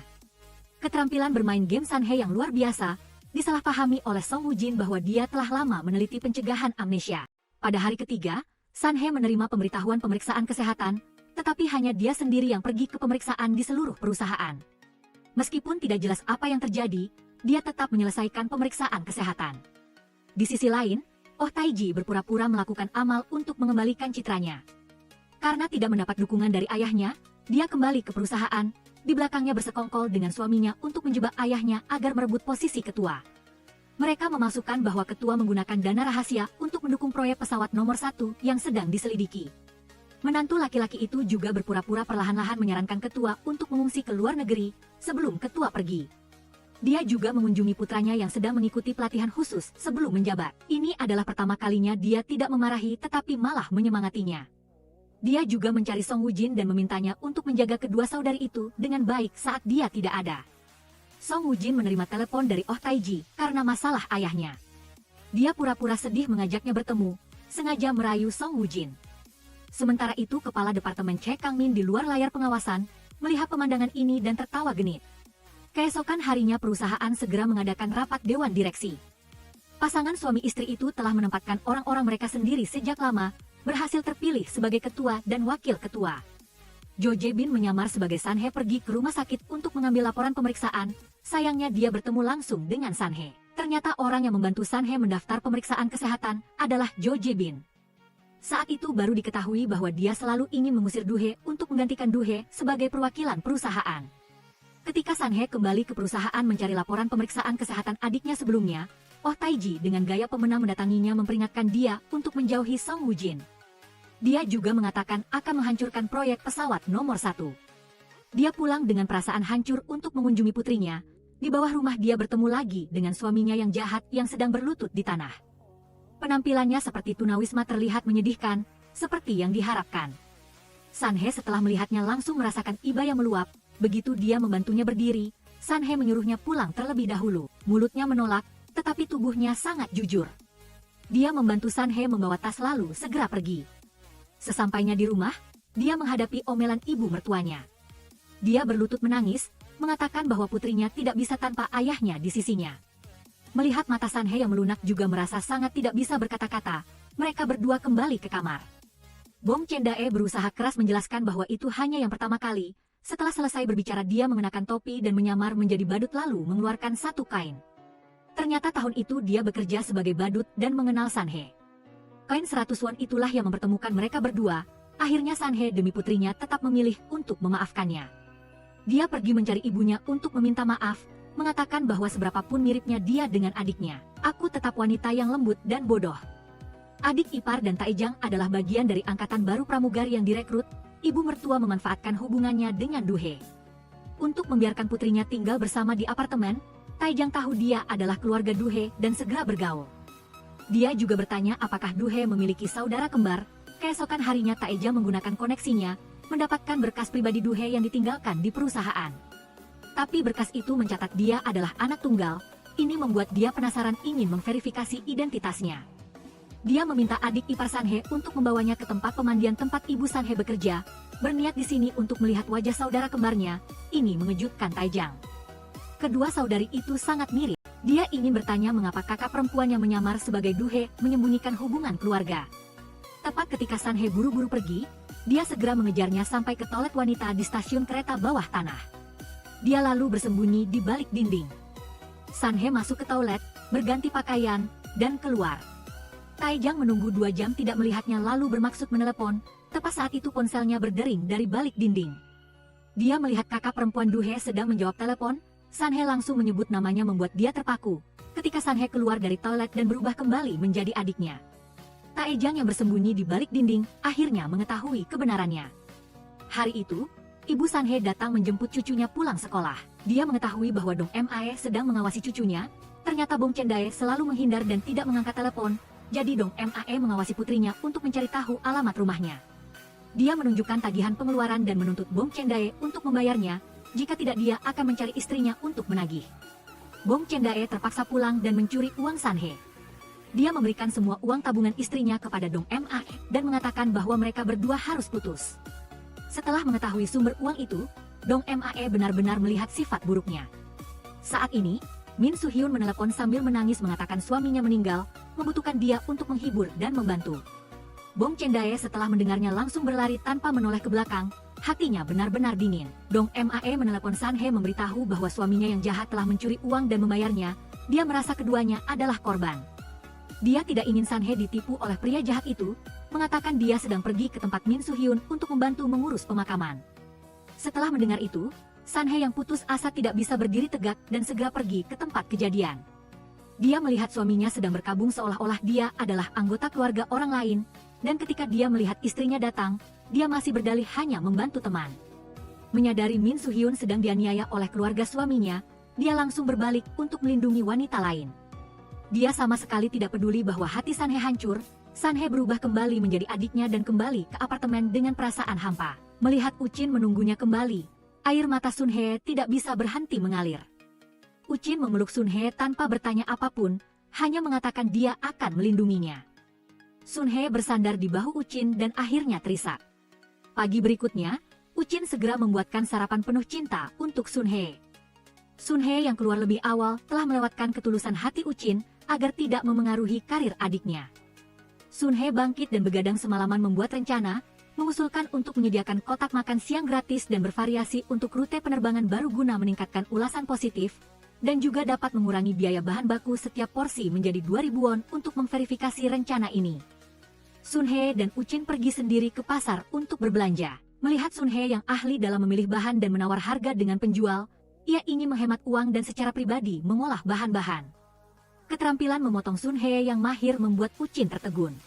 Keterampilan bermain game Sanhe yang luar biasa, disalahpahami oleh Song Wujin bahwa dia telah lama meneliti pencegahan amnesia. Pada hari ketiga, Sanhe menerima pemberitahuan pemeriksaan kesehatan, tetapi hanya dia sendiri yang pergi ke pemeriksaan di seluruh perusahaan. Meskipun tidak jelas apa yang terjadi, dia tetap menyelesaikan pemeriksaan kesehatan. Di sisi lain, Oh Taiji berpura-pura melakukan amal untuk mengembalikan citranya. Karena tidak mendapat dukungan dari ayahnya, dia kembali ke perusahaan, di belakangnya bersekongkol dengan suaminya untuk menjebak ayahnya agar merebut posisi ketua. Mereka memasukkan bahwa ketua menggunakan dana rahasia untuk mendukung proyek pesawat nomor 1 yang sedang diselidiki. Menantu laki-laki itu juga berpura-pura perlahan-lahan menyarankan ketua untuk mengungsi ke luar negeri sebelum ketua pergi. Dia juga mengunjungi putranya yang sedang mengikuti pelatihan khusus sebelum menjabat. Ini adalah pertama kalinya dia tidak memarahi tetapi malah menyemangatinya. Dia juga mencari Song Wujin dan memintanya untuk menjaga kedua saudari itu dengan baik saat dia tidak ada. Song Wujin menerima telepon dari Oh Taiji karena masalah ayahnya. Dia pura-pura sedih mengajaknya bertemu, sengaja merayu Song Wujin. Sementara itu kepala departemen Che Kang-min di luar layar pengawasan, melihat pemandangan ini dan tertawa genit. Keesokan harinya perusahaan segera mengadakan rapat dewan direksi. Pasangan suami istri itu telah menempatkan orang-orang mereka sendiri sejak lama, berhasil terpilih sebagai ketua dan wakil ketua. Jo Jae-bin menyamar sebagai Sanhe pergi ke rumah sakit untuk mengambil laporan pemeriksaan, sayangnya dia bertemu langsung dengan Sanhe. Ternyata orang yang membantu Sanhe mendaftar pemeriksaan kesehatan adalah Jo Jae-bin. Saat itu baru diketahui bahwa dia selalu ingin mengusir Duhe untuk menggantikan Duhe sebagai perwakilan perusahaan. Ketika Sanhe kembali ke perusahaan mencari laporan pemeriksaan kesehatan adiknya sebelumnya, Oh Taiji dengan gaya pemenang mendatanginya memperingatkan dia untuk menjauhi Song Wujin. Dia juga mengatakan akan menghancurkan proyek pesawat nomor 1. Dia pulang dengan perasaan hancur untuk mengunjungi putrinya. Di bawah rumah dia bertemu lagi dengan suaminya yang jahat yang sedang berlutut di tanah. Penampilannya seperti tunawisma terlihat menyedihkan, seperti yang diharapkan. Sanhe setelah melihatnya langsung merasakan iba yang meluap. Begitu dia membantunya berdiri, Sanhe menyuruhnya pulang terlebih dahulu. Mulutnya menolak, tetapi tubuhnya sangat jujur. Dia membantu Sanhe membawa tas lalu segera pergi. Sesampainya di rumah, dia menghadapi omelan ibu mertuanya. Dia berlutut menangis, mengatakan bahwa putrinya tidak bisa tanpa ayahnya di sisinya. Melihat mata Sanhe yang melunak juga merasa sangat tidak bisa berkata-kata, mereka berdua kembali ke kamar. Bong Chendae berusaha keras menjelaskan bahwa itu hanya yang pertama kali. Setelah selesai berbicara dia mengenakan topi dan menyamar menjadi badut lalu mengeluarkan satu kain. Ternyata tahun itu dia bekerja sebagai badut dan mengenal Sanhe. Kain 100 won itulah yang mempertemukan mereka berdua, akhirnya Sanhe demi putrinya tetap memilih untuk memaafkannya. Dia pergi mencari ibunya untuk meminta maaf, mengatakan bahwa seberapapun miripnya dia dengan adiknya, aku tetap wanita yang lembut dan bodoh. Adik ipar dan Taejang adalah bagian dari angkatan baru pramugari yang direkrut. Ibu mertua memanfaatkan hubungannya dengan Duhe. Untuk membiarkan putrinya tinggal bersama di apartemen, Taejang tahu dia adalah keluarga Duhe dan segera bergaul. Dia juga bertanya apakah Duhe memiliki saudara kembar. Keesokan harinya Taejang menggunakan koneksinya, mendapatkan berkas pribadi Du He yang ditinggalkan di perusahaan. Tapi berkas itu mencatat dia adalah anak tunggal. Ini membuat dia penasaran ingin memverifikasi identitasnya. Dia meminta adik ipar San He untuk membawanya ke tempat pemandian tempat ibu San He bekerja, berniat di sini untuk melihat wajah saudara kembarnya. Ini mengejutkan Taejang. Kedua saudari itu sangat mirip. Dia ingin bertanya mengapa kakak perempuan yang menyamar sebagai Du He menyembunyikan hubungan keluarga. Tepat ketika San He buru-buru pergi, dia segera mengejarnya sampai ke toilet wanita di stasiun kereta bawah tanah. Dia lalu bersembunyi di balik dinding. San He masuk ke toilet, berganti pakaian, dan keluar. Taejang menunggu 2 jam tidak melihatnya lalu bermaksud menelepon. Tepat saat itu ponselnya berdering dari balik dinding. Dia melihat kakak perempuan Du He sedang menjawab telepon. San He langsung menyebut namanya membuat dia terpaku. Ketika San He keluar dari toilet dan berubah kembali menjadi adiknya. Taejang yang bersembunyi di balik dinding akhirnya mengetahui kebenarannya. Hari itu, Ibu San He datang menjemput cucunya pulang sekolah. Dia mengetahui bahwa Dong Mae sedang mengawasi cucunya. Ternyata Bong Chendae selalu menghindar dan tidak mengangkat telepon. Jadi Dong Mae mengawasi putrinya untuk mencari tahu alamat rumahnya. Dia menunjukkan tagihan pengeluaran dan menuntut Bong Chendae untuk membayarnya. Jika tidak dia akan mencari istrinya untuk menagih. Bong Chendae terpaksa pulang dan mencuri uang San He. Dia memberikan semua uang tabungan istrinya kepada Dong Mae dan mengatakan bahwa mereka berdua harus putus. Setelah mengetahui sumber uang itu, Dong Mae benar-benar melihat sifat buruknya. Saat ini, Min Soo Hyun menelepon sambil menangis mengatakan suaminya meninggal, membutuhkan dia untuk menghibur dan membantu. Bong Chendae setelah mendengarnya langsung berlari tanpa menoleh ke belakang, hatinya benar-benar dingin. Dong Mae menelepon San He memberitahu bahwa suaminya yang jahat telah mencuri uang dan membayarnya. Dia merasa keduanya adalah korban. Dia tidak ingin San He ditipu oleh pria jahat itu, mengatakan dia sedang pergi ke tempat Min Soo Hyun untuk membantu mengurus pemakaman. Setelah mendengar itu, San He yang putus asa tidak bisa berdiri tegak dan segera pergi ke tempat kejadian. Dia melihat suaminya sedang berkabung seolah-olah dia adalah anggota keluarga orang lain, dan ketika dia melihat istrinya datang, dia masih berdalih hanya membantu teman. Menyadari Min Soo Hyun sedang dianiaya oleh keluarga suaminya, dia langsung berbalik untuk melindungi wanita lain. Dia sama sekali tidak peduli bahwa hati San He hancur. San He berubah kembali menjadi adiknya dan kembali ke apartemen dengan perasaan hampa. Melihat Uchin menunggunya kembali, air mata Sun He tidak bisa berhenti mengalir. Uchin memeluk Sun He tanpa bertanya apapun, hanya mengatakan dia akan melindunginya. Sun He bersandar di bahu Uchin dan akhirnya terisak. Pagi berikutnya, Uchin segera membuatkan sarapan penuh cinta untuk Sun He. Sun He yang keluar lebih awal telah melewatkan ketulusan hati Uchin agar tidak memengaruhi karir adiknya. Sun He bangkit dan begadang semalaman membuat rencana, mengusulkan untuk menyediakan kotak makan siang gratis dan bervariasi untuk rute penerbangan baru guna meningkatkan ulasan positif, dan juga dapat mengurangi biaya bahan baku setiap porsi menjadi 2.000 won untuk memverifikasi rencana ini. Sun He dan Uchin pergi sendiri ke pasar untuk berbelanja. Melihat Sun He yang ahli dalam memilih bahan dan menawar harga dengan penjual, ia ingin menghemat uang dan secara pribadi mengolah bahan-bahan. Keterampilan memotong Sun He yang mahir membuat Uchin tertegun.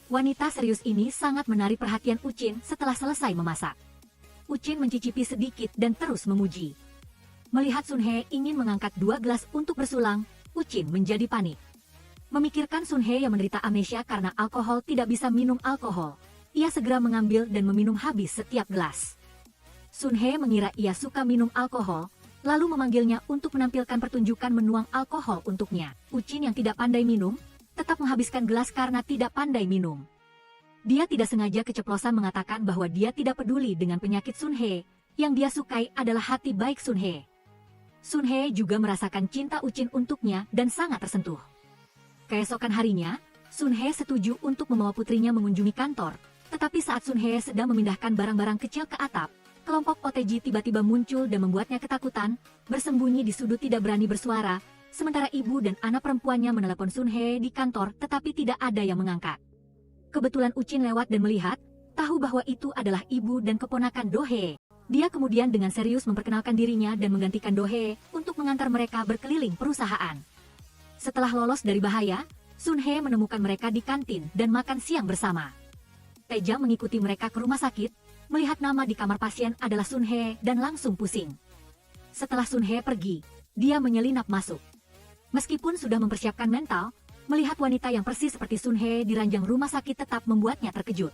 Wanita serius ini sangat menarik perhatian Uchin setelah selesai memasak. Uchin mencicipi sedikit dan terus memuji. Melihat Sun He ingin mengangkat 2 gelas untuk bersulang, Uchin menjadi panik. Memikirkan Sun He yang menderita amnesia karena alkohol tidak bisa minum alkohol, ia segera mengambil dan meminum habis setiap gelas. Sun He mengira ia suka minum alkohol, lalu memanggilnya untuk menampilkan pertunjukan menuang alkohol untuknya. Uchin yang tidak pandai minum, tetap menghabiskan gelas karena tidak pandai minum. Dia tidak sengaja keceplosan mengatakan bahwa dia tidak peduli dengan penyakit Sun He, yang dia sukai adalah hati baik Sun He. Sun He juga merasakan cinta Uchin untuknya dan sangat tersentuh. Keesokan harinya, Sun He setuju untuk membawa putrinya mengunjungi kantor, tetapi saat Sun He sedang memindahkan barang-barang kecil ke atap, kelompok OTG tiba-tiba muncul dan membuatnya ketakutan, bersembunyi di sudut tidak berani bersuara, sementara ibu dan anak perempuannya menelepon Sun He di kantor tetapi tidak ada yang mengangkat. Kebetulan Uchin lewat dan melihat, tahu bahwa itu adalah ibu dan keponakan Do He. Dia kemudian dengan serius memperkenalkan dirinya dan menggantikan Do He untuk mengantar mereka berkeliling perusahaan. Setelah lolos dari bahaya, Sun He menemukan mereka di kantin dan makan siang bersama. Taejang mengikuti mereka ke rumah sakit, melihat nama di kamar pasien adalah Sun He dan langsung pusing. Setelah Sun He pergi, dia menyelinap masuk. Meskipun sudah mempersiapkan mental, melihat wanita yang persis seperti Sun He di ranjang rumah sakit tetap membuatnya terkejut.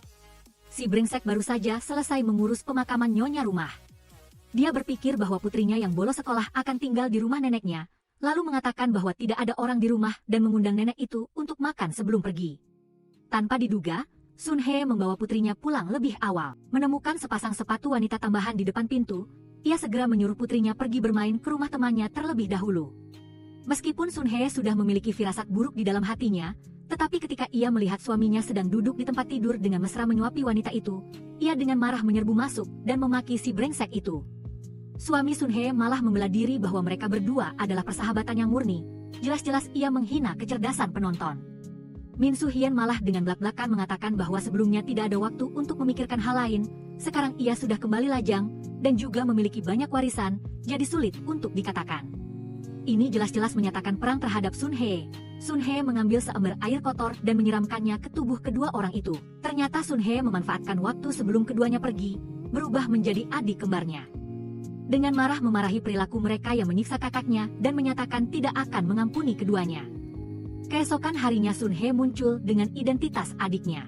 Si brengsek baru saja selesai mengurus pemakaman nyonya rumah. Dia berpikir bahwa putrinya yang bolos sekolah akan tinggal di rumah neneknya, lalu mengatakan bahwa tidak ada orang di rumah dan mengundang nenek itu untuk makan sebelum pergi. Tanpa diduga, Sun He membawa putrinya pulang lebih awal. Menemukan sepasang sepatu wanita tambahan di depan pintu, ia segera menyuruh putrinya pergi bermain ke rumah temannya terlebih dahulu. Meskipun Sun He sudah memiliki firasat buruk di dalam hatinya, tetapi ketika ia melihat suaminya sedang duduk di tempat tidur dengan mesra menyuapi wanita itu, ia dengan marah menyerbu masuk dan memaki si brengsek itu. Suami Sun He malah membela diri bahwa mereka berdua adalah persahabatan yang murni. Jelas-jelas ia menghina kecerdasan penonton. Min Soo Hyun malah dengan belak-belakan mengatakan bahwa sebelumnya tidak ada waktu untuk memikirkan hal lain. Sekarang ia sudah kembali lajang dan juga memiliki banyak warisan, jadi sulit untuk dikatakan. Ini jelas-jelas menyatakan perang terhadap Sun He. Sun He mengambil seember air kotor dan menyiramkannya ke tubuh kedua orang itu. Ternyata Sun He memanfaatkan waktu sebelum keduanya pergi, berubah menjadi adik kembarnya. Dengan marah memarahi perilaku mereka yang menyiksa kakaknya dan menyatakan tidak akan mengampuni keduanya. Keesokan harinya Sun He muncul dengan identitas adiknya.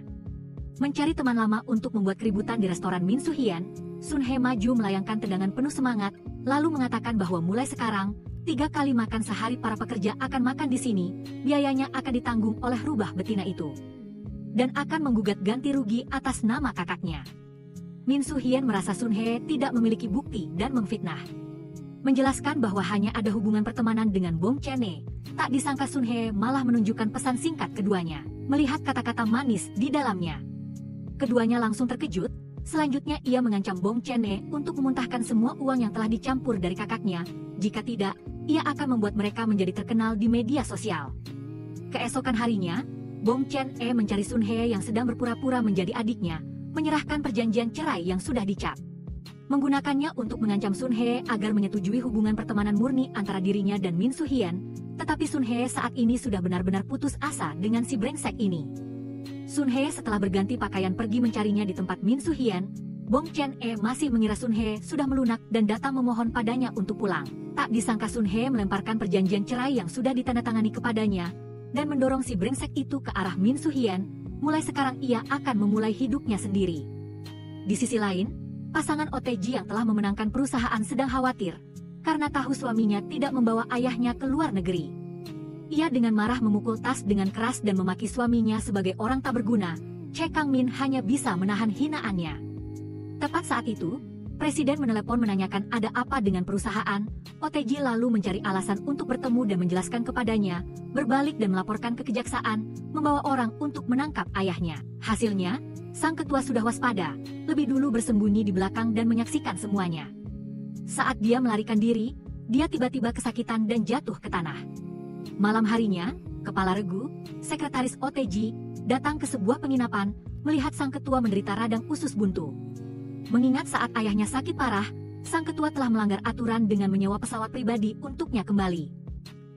Mencari teman lama untuk membuat keributan di restoran Min Soo Hyun, Sun He maju melayangkan tendangan penuh semangat, lalu mengatakan bahwa mulai sekarang, 3 kali makan sehari para pekerja akan makan di sini, biayanya akan ditanggung oleh rubah betina itu. Dan akan menggugat ganti rugi atas nama kakaknya. Min Soo Hyun merasa Sun He tidak memiliki bukti dan memfitnah. Menjelaskan bahwa hanya ada hubungan pertemanan dengan Bong Chen-e, tak disangka Sun He malah menunjukkan pesan singkat keduanya, melihat kata-kata manis di dalamnya. Keduanya langsung terkejut, selanjutnya ia mengancam Bong Chen-e untuk memuntahkan semua uang yang telah dicampur dari kakaknya, jika tidak, ia akan membuat mereka menjadi terkenal di media sosial. Keesokan harinya, Bong Chen-e mencari Sun He yang sedang berpura-pura menjadi adiknya, menyerahkan perjanjian cerai yang sudah dicap. Menggunakannya untuk mengancam Sun He agar menyetujui hubungan pertemanan murni antara dirinya dan Min Soo Hyun, tetapi Sun He saat ini sudah benar-benar putus asa dengan si brengsek ini. Sun He setelah berganti pakaian pergi mencarinya di tempat Min Soo Hyun, Bong Chen-e masih mengira Sun He sudah melunak dan datang memohon padanya untuk pulang. Tak disangka Sun He melemparkan perjanjian cerai yang sudah ditandatangani kepadanya, dan mendorong si brengsek itu ke arah Min Soo Hyun. Mulai sekarang ia akan memulai hidupnya sendiri. Di sisi lain, pasangan OTG yang telah memenangkan perusahaan sedang khawatir, karena tahu suaminya tidak membawa ayahnya ke luar negeri. Ia dengan marah memukul tas dengan keras dan memaki suaminya sebagai orang tak berguna. Che Kang-min hanya bisa menahan hinaannya. Tepat saat itu, Presiden menelepon menanyakan ada apa dengan perusahaan. OTG lalu mencari alasan untuk bertemu dan menjelaskan kepadanya, berbalik dan melaporkan ke kejaksaan, membawa orang untuk menangkap ayahnya. Hasilnya, sang ketua sudah waspada, lebih dulu bersembunyi di belakang dan menyaksikan semuanya. Saat dia melarikan diri, dia tiba-tiba kesakitan dan jatuh ke tanah. Malam harinya, Kepala Regu, sekretaris OTG, datang ke sebuah penginapan, melihat sang ketua menderita radang usus buntu. Mengingat saat ayahnya sakit parah, sang ketua telah melanggar aturan dengan menyewa pesawat pribadi untuknya kembali.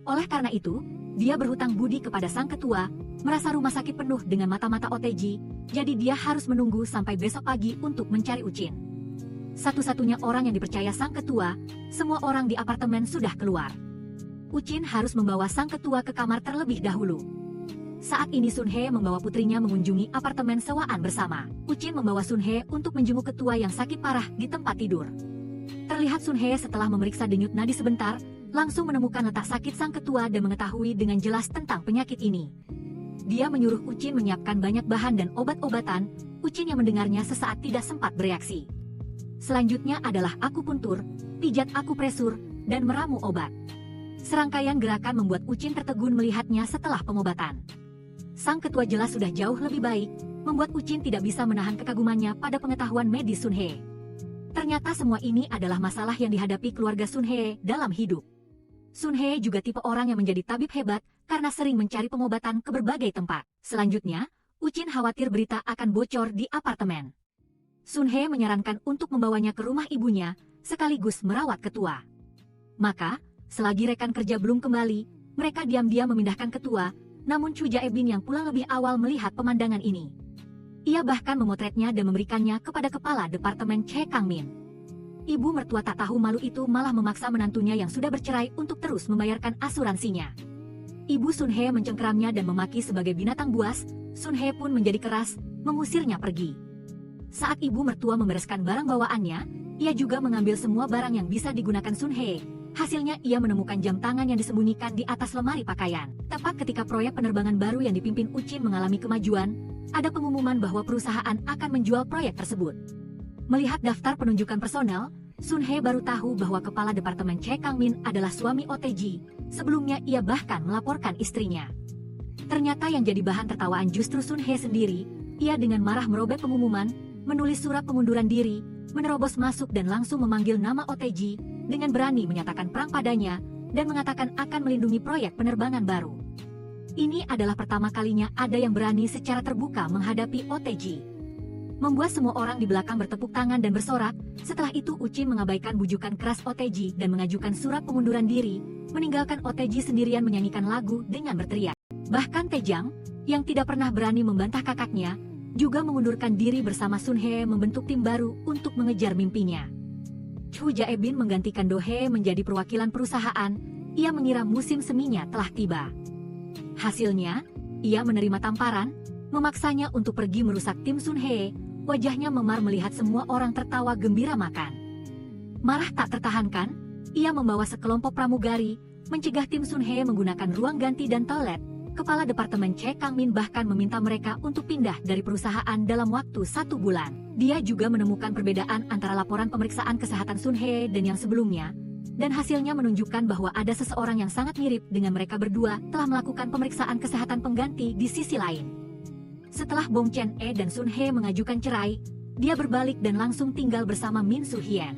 Oleh karena itu, dia berhutang budi kepada sang ketua, merasa rumah sakit penuh dengan mata-mata OTG, jadi dia harus menunggu sampai besok pagi untuk mencari Uchin. Satu-satunya orang yang dipercaya sang ketua, semua orang di apartemen sudah keluar. Uchin harus membawa sang ketua ke kamar terlebih dahulu. Saat ini Sun He membawa putrinya mengunjungi apartemen sewaan bersama. Uchin membawa Sun He untuk menjenguk ketua yang sakit parah di tempat tidur. Terlihat Sun He setelah memeriksa denyut nadi sebentar, langsung menemukan letak sakit sang ketua dan mengetahui dengan jelas tentang penyakit ini. Dia menyuruh Uchin menyiapkan banyak bahan dan obat-obatan. Uchin yang mendengarnya sesaat tidak sempat bereaksi. Selanjutnya adalah akupuntur, pijat akupresur, dan meramu obat. Serangkaian gerakan membuat Uchin tertegun melihatnya setelah pengobatan. Sang ketua jelas sudah jauh lebih baik, membuat Uchin tidak bisa menahan kekagumannya pada pengetahuan medis Sun He. Ternyata semua ini adalah masalah yang dihadapi keluarga Sun He dalam hidup. Sun He juga tipe orang yang menjadi tabib hebat karena sering mencari pengobatan ke berbagai tempat. Selanjutnya, Uchin khawatir berita akan bocor di apartemen. Sun He menyarankan untuk membawanya ke rumah ibunya, sekaligus merawat ketua. Maka, selagi rekan kerja belum kembali, mereka diam-diam memindahkan ketua, namun Chu Jae-bin yang pulang lebih awal melihat pemandangan ini. Ia bahkan memotretnya dan memberikannya kepada kepala departemen Che Kang-min. Ibu mertua tak tahu malu itu malah memaksa menantunya yang sudah bercerai untuk terus membayarkan asuransinya. Ibu Sun He mencengkeramnya dan memaki sebagai binatang buas. Sun He pun menjadi keras, mengusirnya pergi. Saat ibu mertua membereskan barang bawaannya, ia juga mengambil semua barang yang bisa digunakan Sun Hye. Hasilnya ia menemukan jam tangan yang disembunyikan di atas lemari pakaian. Tepat ketika proyek penerbangan baru yang dipimpin Uchin mengalami kemajuan, ada pengumuman bahwa perusahaan akan menjual proyek tersebut. Melihat daftar penunjukan personel, Sun Hye baru tahu bahwa kepala departemen Che Kang-min adalah suami OTG. Sebelumnya ia bahkan melaporkan istrinya. Ternyata yang jadi bahan tertawaan justru Sun Hye sendiri. Ia dengan marah merobek pengumuman, menulis surat pengunduran diri, menerobos masuk dan langsung memanggil nama OTG, dengan berani menyatakan perang padanya, dan mengatakan akan melindungi proyek penerbangan baru. Ini adalah pertama kalinya ada yang berani secara terbuka menghadapi OTG. Membuat semua orang di belakang bertepuk tangan dan bersorak. Setelah itu Uchin mengabaikan bujukan keras OTG dan mengajukan surat pengunduran diri, meninggalkan OTG sendirian menyanyikan lagu dengan berteriak. Bahkan Taejang, yang tidak pernah berani membantah kakaknya, juga mengundurkan diri bersama Sun Hye membentuk tim baru untuk mengejar mimpinya. Chu Jae-bin menggantikan Do Hye menjadi perwakilan perusahaan. Ia mengira musim seminya telah tiba. Hasilnya, ia menerima tamparan, memaksanya untuk pergi merusak tim Sun Hye. Wajahnya memar melihat semua orang tertawa gembira makan. Marah tak tertahankan, ia membawa sekelompok pramugari, mencegah tim Sun Hye menggunakan ruang ganti dan toilet. Kepala Departemen Che Kang-min bahkan meminta mereka untuk pindah dari perusahaan dalam waktu 1 bulan. Dia juga menemukan perbedaan antara laporan pemeriksaan kesehatan Sun Hye dan yang sebelumnya, dan hasilnya menunjukkan bahwa ada seseorang yang sangat mirip dengan mereka berdua telah melakukan pemeriksaan kesehatan pengganti di sisi lain. Setelah Bong Chen-e dan Sun Hye mengajukan cerai, dia berbalik dan langsung tinggal bersama Min Soo-hyun.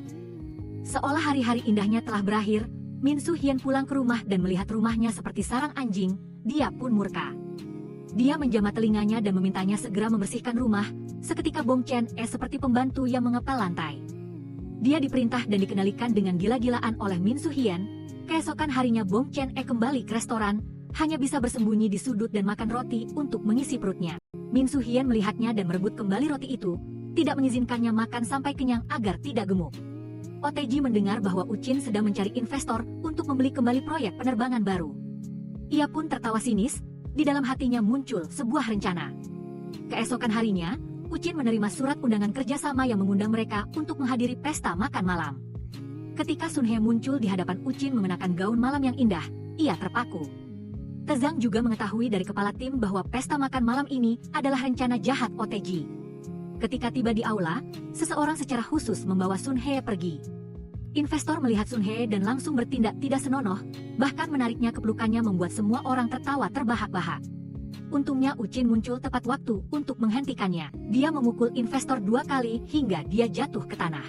Seolah hari-hari indahnya telah berakhir, Min Soo-hyun pulang ke rumah dan melihat rumahnya seperti sarang anjing. Dia pun murka. Dia menjamah telinganya dan memintanya segera membersihkan rumah. Seketika Bong Chen-e seperti pembantu yang mengepel lantai. Dia diperintah dan dikenalikan dengan gila-gilaan oleh Min Soo-hyun. Keesokan harinya Bong Chen-e kembali ke restoran, hanya bisa bersembunyi di sudut dan makan roti untuk mengisi perutnya. Min Soo-hyun melihatnya dan merebut kembali roti itu, tidak mengizinkannya makan sampai kenyang agar tidak gemuk. OTG mendengar bahwa Uchin sedang mencari investor untuk membeli kembali proyek penerbangan baru. Ia pun tertawa sinis, di dalam hatinya muncul sebuah rencana. Keesokan harinya, Uchin menerima surat undangan kerjasama yang mengundang mereka untuk menghadiri pesta makan malam. Ketika Sun Hye muncul di hadapan Uchin mengenakan gaun malam yang indah, ia terpaku. Taezang juga mengetahui dari kepala tim bahwa pesta makan malam ini adalah rencana jahat OTG. Ketika tiba di aula, seseorang secara khusus membawa Sun Hye pergi. Investor melihat Sun Hye dan langsung bertindak tidak senonoh, bahkan menariknya ke pelukannya membuat semua orang tertawa terbahak-bahak. Untungnya Uchin muncul tepat waktu untuk menghentikannya. Dia memukul investor 2 kali hingga dia jatuh ke tanah.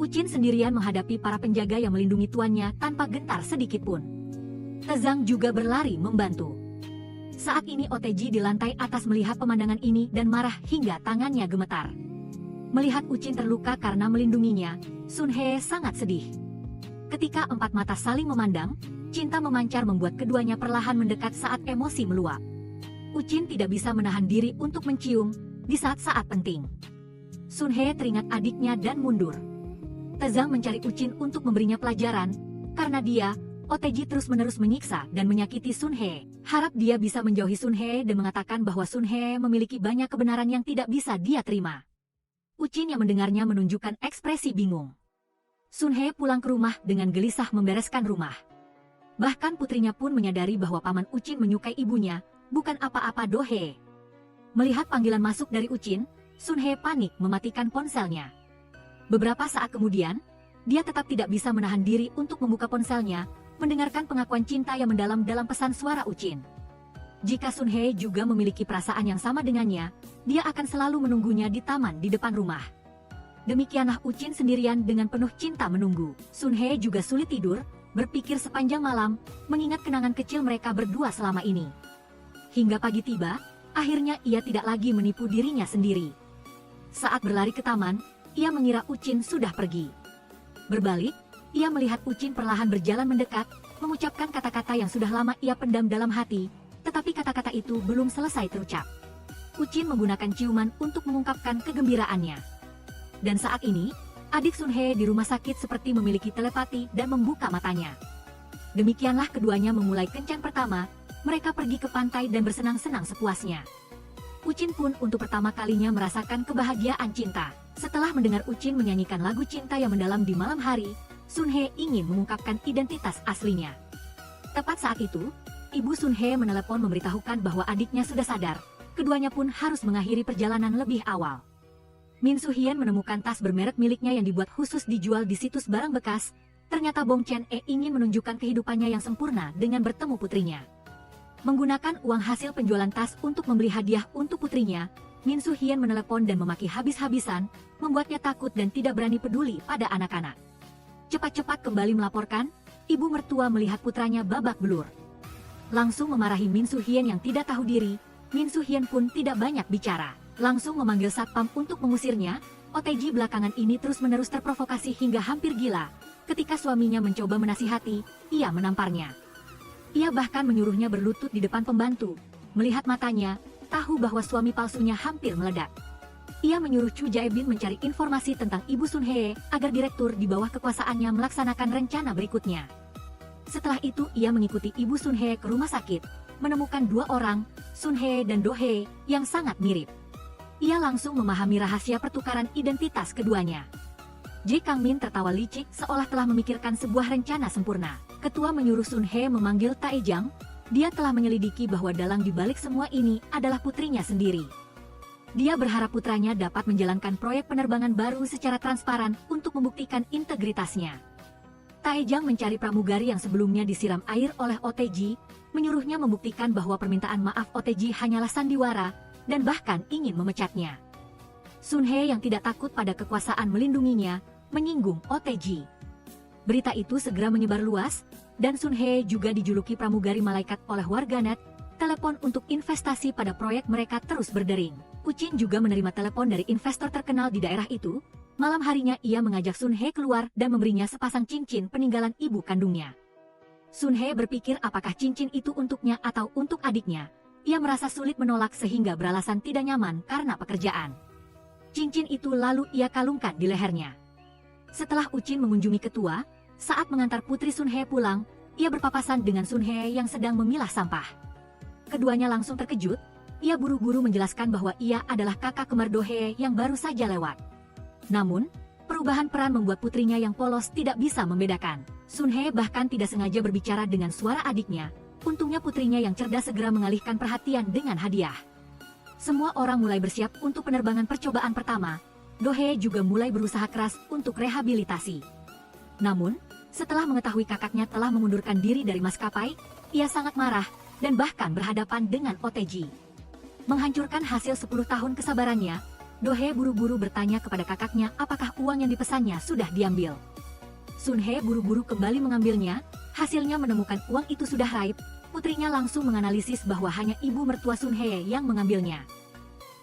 Uchin sendirian menghadapi para penjaga yang melindungi tuannya tanpa gentar sedikitpun. Taezang juga berlari membantu. Saat ini OTG di lantai atas melihat pemandangan ini dan marah hingga tangannya gemetar. Melihat Uchin terluka karena melindunginya, Sun Hye sangat sedih. Ketika 4 mata saling memandang, cinta memancar membuat keduanya perlahan mendekat saat emosi meluap. Uchin tidak bisa menahan diri untuk mencium di saat-saat penting. Sun Hye teringat adiknya dan mundur. Taezang mencari Uchin untuk memberinya pelajaran, karena dia, OTG terus-menerus menyiksa dan menyakiti Sun Hye. Harap dia bisa menjauhi Sun Hye dan mengatakan bahwa Sun Hye memiliki banyak kebenaran yang tidak bisa dia terima. Uchin yang mendengarnya menunjukkan ekspresi bingung. Sun Hye pulang ke rumah dengan gelisah membereskan rumah. Bahkan putrinya pun menyadari bahwa paman Uchin menyukai ibunya, bukan apa-apa Do Hye. Melihat panggilan masuk dari Uchin, Sun Hye panik mematikan ponselnya. Beberapa saat kemudian, dia tetap tidak bisa menahan diri untuk membuka ponselnya, mendengarkan pengakuan cinta yang mendalam dalam pesan suara Uchin. Jika Sun Hye juga memiliki perasaan yang sama dengannya, dia akan selalu menunggunya di taman di depan rumah. Demikianlah Uchin sendirian dengan penuh cinta menunggu. Sun Hye juga sulit tidur, berpikir sepanjang malam, mengingat kenangan kecil mereka berdua selama ini. Hingga pagi tiba, akhirnya ia tidak lagi menipu dirinya sendiri. Saat berlari ke taman, ia mengira Uchin sudah pergi. Berbalik, ia melihat Uchin perlahan berjalan mendekat, mengucapkan kata-kata yang sudah lama ia pendam dalam hati, tetapi kata-kata itu belum selesai terucap. Uchin menggunakan ciuman untuk mengungkapkan kegembiraannya. Dan saat ini, adik Sun Hye di rumah sakit seperti memiliki telepati dan membuka matanya. Demikianlah keduanya memulai kencan pertama, mereka pergi ke pantai dan bersenang-senang sepuasnya. Ucin pun untuk pertama kalinya merasakan kebahagiaan cinta. Setelah mendengar Ucin menyanyikan lagu cinta yang mendalam di malam hari, Sun He ingin mengungkapkan identitas aslinya. Tepat saat itu, Ibu Sun He menelepon memberitahukan bahwa adiknya sudah sadar. Keduanya pun harus mengakhiri perjalanan lebih awal. Min Su Hien menemukan tas bermerek miliknya yang dibuat khusus dijual di situs barang bekas. Ternyata Bong Chen E ingin menunjukkan kehidupannya yang sempurna dengan bertemu putrinya. Menggunakan uang hasil penjualan tas untuk membeli hadiah untuk putrinya, Min Su Hien menelepon dan memaki habis-habisan, membuatnya takut dan tidak berani peduli pada anak-anak. Cepat-cepat kembali melaporkan, ibu mertua melihat putranya babak belur. Langsung memarahi Min Su Hien yang tidak tahu diri. Min Su Hien pun tidak banyak bicara, langsung memanggil satpam untuk mengusirnya. OTG belakangan ini terus-menerus terprovokasi hingga hampir gila. Ketika suaminya mencoba menasihati, ia menamparnya. Ia bahkan menyuruhnya berlutut di depan pembantu. Melihat matanya, tahu bahwa suami palsunya hampir meledak. Ia menyuruh Chu Jae-bin mencari informasi tentang Ibu Sun He agar direktur di bawah kekuasaannya melaksanakan rencana berikutnya. Setelah itu ia mengikuti Ibu Sun He ke rumah sakit, menemukan dua orang, Sun He dan Do He, yang sangat mirip. Ia langsung memahami rahasia pertukaran identitas keduanya. Ji Kangmin tertawa licik seolah telah memikirkan sebuah rencana sempurna. Ketua menyuruh Sun He memanggil Taejang. Dia telah menyelidiki bahwa dalang di balik semua ini adalah putrinya sendiri. Dia berharap putranya dapat menjalankan proyek penerbangan baru secara transparan untuk membuktikan integritasnya. Taejang mencari pramugari yang sebelumnya disiram air oleh OTG, menyuruhnya membuktikan bahwa permintaan maaf OTG hanyalah sandiwara, dan bahkan ingin memecatnya. Sun He yang tidak takut pada kekuasaan melindunginya, menyinggung OTG. Berita itu segera menyebar luas, dan Sun He juga dijuluki pramugari malaikat oleh warganet. Telepon untuk investasi pada proyek mereka terus berdering. Ucin juga menerima telepon dari investor terkenal di daerah itu. Malam harinya ia mengajak Sun He keluar dan memberinya sepasang cincin peninggalan ibu kandungnya. Sun He berpikir apakah cincin itu untuknya atau untuk adiknya. Ia merasa sulit menolak sehingga beralasan tidak nyaman karena pekerjaan. Cincin itu lalu ia kalungkan di lehernya. Setelah Ucin mengunjungi ketua, saat mengantar putri Sun He pulang, ia berpapasan dengan Sun He yang sedang memilah sampah. Keduanya langsung terkejut. Ia buru-buru menjelaskan bahwa ia adalah kakak kembar Do He yang baru saja lewat. Namun, perubahan peran membuat putrinya yang polos tidak bisa membedakan. Sun He bahkan tidak sengaja berbicara dengan suara adiknya. Untungnya putrinya yang cerdas segera mengalihkan perhatian dengan hadiah. Semua orang mulai bersiap untuk penerbangan percobaan pertama. Do He juga mulai berusaha keras untuk rehabilitasi. Namun, setelah mengetahui kakaknya telah mengundurkan diri dari maskapai, ia sangat marah dan bahkan berhadapan dengan OTG. Menghancurkan hasil 10 tahun kesabarannya, Do He buru-buru bertanya kepada kakaknya apakah uang yang dipesannya sudah diambil. Sun He buru-buru kembali mengambilnya, hasilnya menemukan uang itu sudah raib. Putrinya langsung menganalisis bahwa hanya ibu mertua Sun He yang mengambilnya.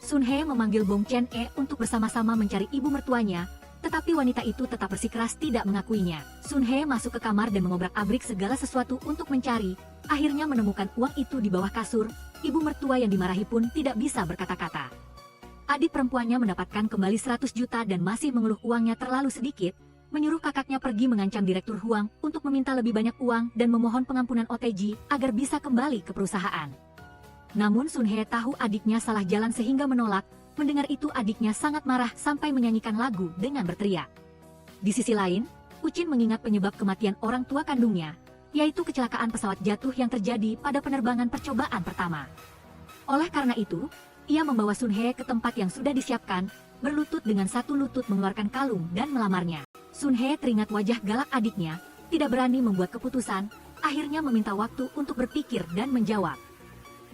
Sun He memanggil Bong Chen E untuk bersama-sama mencari ibu mertuanya, tetapi wanita itu tetap bersikeras tidak mengakuinya. Sun He masuk ke kamar dan mengobrak-abrik segala sesuatu untuk mencari, akhirnya menemukan uang itu di bawah kasur. Ibu mertua yang dimarahi pun tidak bisa berkata-kata. Adik perempuannya mendapatkan kembali 100 juta dan masih mengeluh uangnya terlalu sedikit, menyuruh kakaknya pergi mengancam Direktur Huang untuk meminta lebih banyak uang dan memohon pengampunan OTG agar bisa kembali ke perusahaan. Namun Sun He tahu adiknya salah jalan sehingga menolak. Mendengar itu adiknya sangat marah sampai menyanyikan lagu dengan berteriak. Di sisi lain, Ucin mengingat penyebab kematian orang tua kandungnya, yaitu kecelakaan pesawat jatuh yang terjadi pada penerbangan percobaan pertama. Oleh karena itu, ia membawa Sun He ke tempat yang sudah disiapkan, berlutut dengan satu lutut mengeluarkan kalung dan melamarnya. Sun He teringat wajah galak adiknya, tidak berani membuat keputusan, akhirnya meminta waktu untuk berpikir dan menjawab.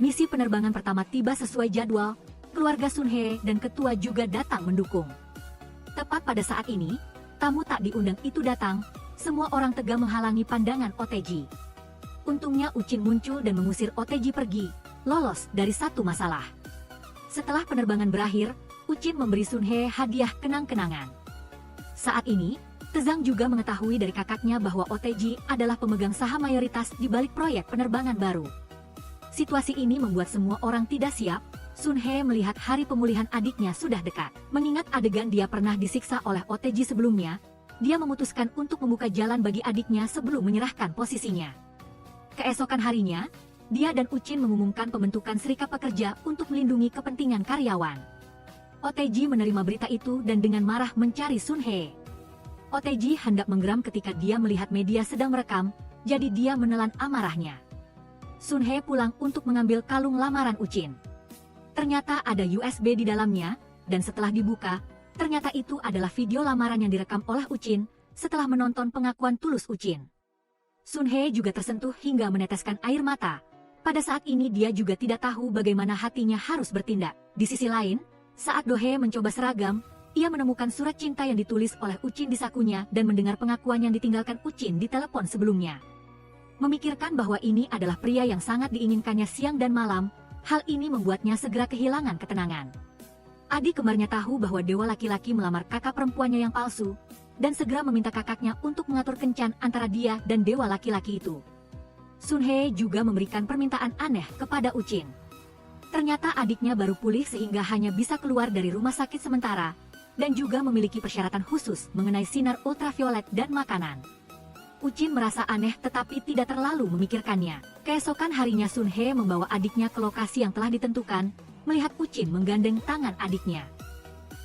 Misi penerbangan pertama tiba sesuai jadwal, keluarga Sun He dan ketua juga datang mendukung. Tepat pada saat ini, tamu tak diundang itu datang, semua orang tegang menghalangi pandangan OTG. Untungnya Ucin muncul dan mengusir OTG pergi, lolos dari satu masalah. Setelah penerbangan berakhir, Ucin memberi Sun He hadiah kenang-kenangan. Saat ini, Tezang juga mengetahui dari kakaknya bahwa OTG adalah pemegang saham mayoritas di balik proyek penerbangan baru. Situasi ini membuat semua orang tidak siap. Sun He melihat hari pemulihan adiknya sudah dekat. Mengingat adegan dia pernah disiksa oleh OTG sebelumnya, dia memutuskan untuk membuka jalan bagi adiknya sebelum menyerahkan posisinya. Keesokan harinya, dia dan Uchin mengumumkan pembentukan serikat pekerja untuk melindungi kepentingan karyawan. OTG menerima berita itu dan dengan marah mencari Sun He. OTG hendak menggeram ketika dia melihat media sedang merekam, jadi dia menelan amarahnya. Sun He pulang untuk mengambil kalung lamaran Uchin. Ternyata ada USB di dalamnya, dan setelah dibuka, ternyata itu adalah video lamaran yang direkam oleh Uchin setelah menonton pengakuan tulus Uchin. Sun He juga tersentuh hingga meneteskan air mata. Pada saat ini dia juga tidak tahu bagaimana hatinya harus bertindak. Di sisi lain, saat Do He mencoba seragam, ia menemukan surat cinta yang ditulis oleh Uchin di sakunya dan mendengar pengakuan yang ditinggalkan Uchin di telepon sebelumnya. Memikirkan bahwa ini adalah pria yang sangat diinginkannya siang dan malam, hal ini membuatnya segera kehilangan ketenangan. Adik kembarnya tahu bahwa dewa laki-laki melamar kakak perempuannya yang palsu, dan segera meminta kakaknya untuk mengatur kencan antara dia dan dewa laki-laki itu. Sun He juga memberikan permintaan aneh kepada Uchin. Ternyata adiknya baru pulih sehingga hanya bisa keluar dari rumah sakit sementara, dan juga memiliki persyaratan khusus mengenai sinar ultraviolet dan makanan. Uchin merasa aneh tetapi tidak terlalu memikirkannya. Keesokan harinya Sun He membawa adiknya ke lokasi yang telah ditentukan, melihat Uchin menggandeng tangan adiknya.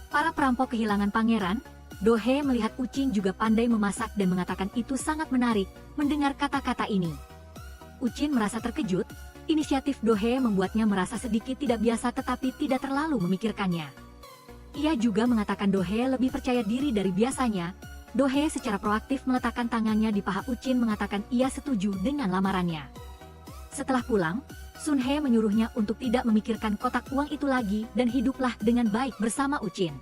Para perampok kehilangan pangeran. Do He melihat Uchin juga pandai memasak dan mengatakan itu sangat menarik mendengar kata-kata ini. Uchin merasa terkejut, inisiatif Do He membuatnya merasa sedikit tidak biasa tetapi tidak terlalu memikirkannya. Ia juga mengatakan Do He lebih percaya diri dari biasanya. Do He secara proaktif meletakkan tangannya di paha Uchin mengatakan ia setuju dengan lamarannya. Setelah pulang, Sun He menyuruhnya untuk tidak memikirkan kotak uang itu lagi dan hiduplah dengan baik bersama Uchin.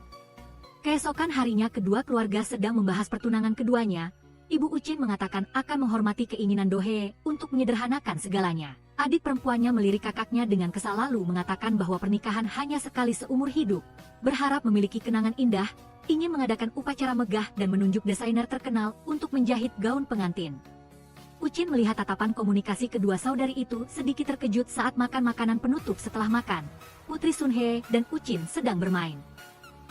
Keesokan harinya kedua keluarga sedang membahas pertunangan keduanya. Ibu Uchin mengatakan akan menghormati keinginan Do He untuk menyederhanakan segalanya. Adik perempuannya melirik kakaknya dengan kesal lalu mengatakan bahwa pernikahan hanya sekali seumur hidup. Berharap memiliki kenangan indah, ingin mengadakan upacara megah dan menunjuk desainer terkenal untuk menjahit gaun pengantin. Uchin melihat tatapan komunikasi kedua saudari itu sedikit terkejut saat makan makanan penutup setelah makan. Putri Sun He dan Uchin sedang bermain.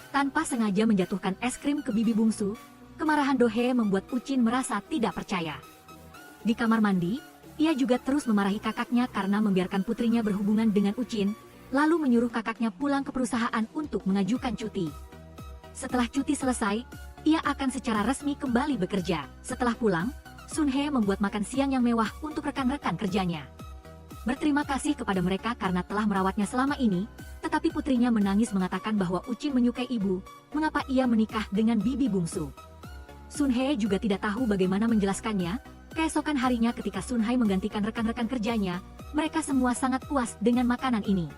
Tanpa sengaja menjatuhkan es krim ke bibi bungsu, kemarahan Do He membuat Uchin merasa tidak percaya. Di kamar mandi, ia juga terus memarahi kakaknya karena membiarkan putrinya berhubungan dengan Uchin, lalu menyuruh kakaknya pulang ke perusahaan untuk mengajukan cuti. Setelah cuti selesai, ia akan secara resmi kembali bekerja. Setelah pulang, Sun He membuat makan siang yang mewah untuk rekan-rekan kerjanya. Berterima kasih kepada mereka karena telah merawatnya selama ini, tetapi putrinya menangis mengatakan bahwa Uchin menyukai ibu, mengapa ia menikah dengan bibi bungsu. Sun He juga tidak tahu bagaimana menjelaskannya. Keesokan harinya ketika Sun He menggantikan rekan-rekan kerjanya, mereka semua sangat puas dengan makanan ini.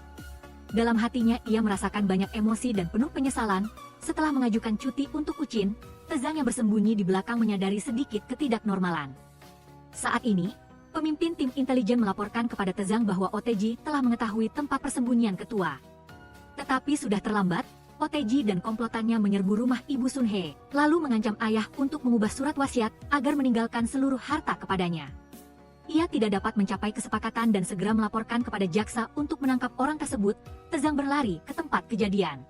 Dalam hatinya ia merasakan banyak emosi dan penuh penyesalan. Setelah mengajukan cuti untuk Uchin, Tezang yang bersembunyi di belakang menyadari sedikit ketidaknormalan. Saat ini, pemimpin tim intelijen melaporkan kepada Tezang bahwa OTG telah mengetahui tempat persembunyian ketua. Tetapi sudah terlambat, OTG dan komplotannya menyerbu rumah ibu Sun He, lalu mengancam ayah untuk mengubah surat wasiat agar meninggalkan seluruh harta kepadanya. Ia tidak dapat mencapai kesepakatan dan segera melaporkan kepada jaksa untuk menangkap orang tersebut. Tezang berlari ke tempat kejadian.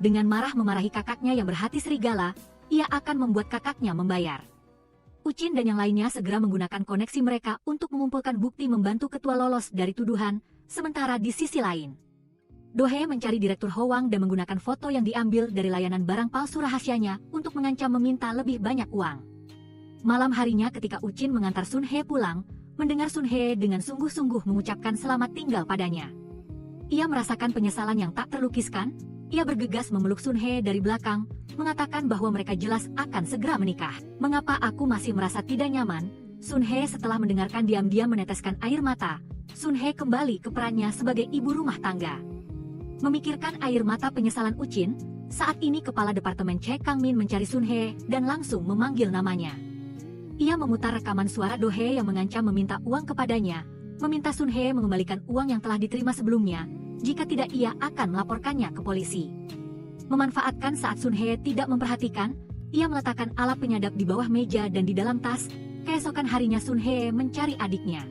Dengan marah memarahi kakaknya yang berhati serigala, ia akan membuat kakaknya membayar. Uchin dan yang lainnya segera menggunakan koneksi mereka untuk mengumpulkan bukti membantu ketua lolos dari tuduhan, sementara di sisi lain, Do He mencari Direktur Howang dan menggunakan foto yang diambil dari layanan barang palsu rahasianya untuk mengancam meminta lebih banyak uang. Malam harinya ketika Uchin mengantar Sun He pulang, mendengar Sun He dengan sungguh-sungguh mengucapkan selamat tinggal padanya. Ia merasakan penyesalan yang tak terlukiskan. Ia bergegas memeluk Sun He dari belakang, mengatakan bahwa mereka jelas akan segera menikah. Mengapa aku masih merasa tidak nyaman? Sun He setelah mendengarkan diam-diam meneteskan air mata. Sun He kembali ke perannya sebagai ibu rumah tangga. Memikirkan air mata penyesalan Uchin, saat ini Kepala Departemen Che Kangmin mencari Sun He dan langsung memanggil namanya. Ia memutar rekaman suara Do He yang mengancam meminta uang kepadanya, meminta Sun He mengembalikan uang yang telah diterima sebelumnya. Jika tidak ia akan melaporkannya ke polisi. Memanfaatkan saat Sun He tidak memperhatikan, ia meletakkan alat penyadap di bawah meja dan di dalam tas. Keesokan harinya Sun He mencari adiknya.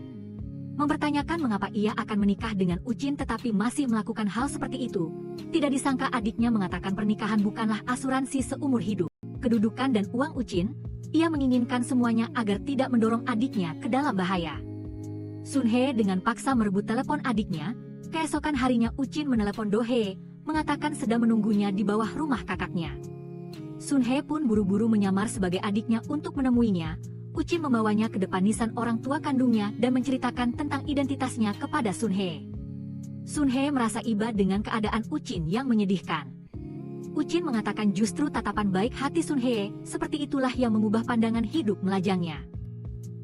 Mempertanyakan mengapa ia akan menikah dengan Uchin tetapi masih melakukan hal seperti itu. Tidak disangka adiknya mengatakan pernikahan bukanlah asuransi seumur hidup. Kedudukan dan uang Uchin, ia menginginkan semuanya agar tidak mendorong adiknya ke dalam bahaya. Sun He dengan paksa merebut telepon adiknya. Keesokan harinya Uchin menelepon Do He, mengatakan sedang menunggunya di bawah rumah kakaknya. Sun He pun buru-buru menyamar sebagai adiknya untuk menemuinya. Uchin membawanya ke depan nisan orang tua kandungnya dan menceritakan tentang identitasnya kepada Sun He. Sun He merasa iba dengan keadaan Uchin yang menyedihkan. Uchin mengatakan justru tatapan baik hati Sun He, seperti itulah yang mengubah pandangan hidup melajangnya.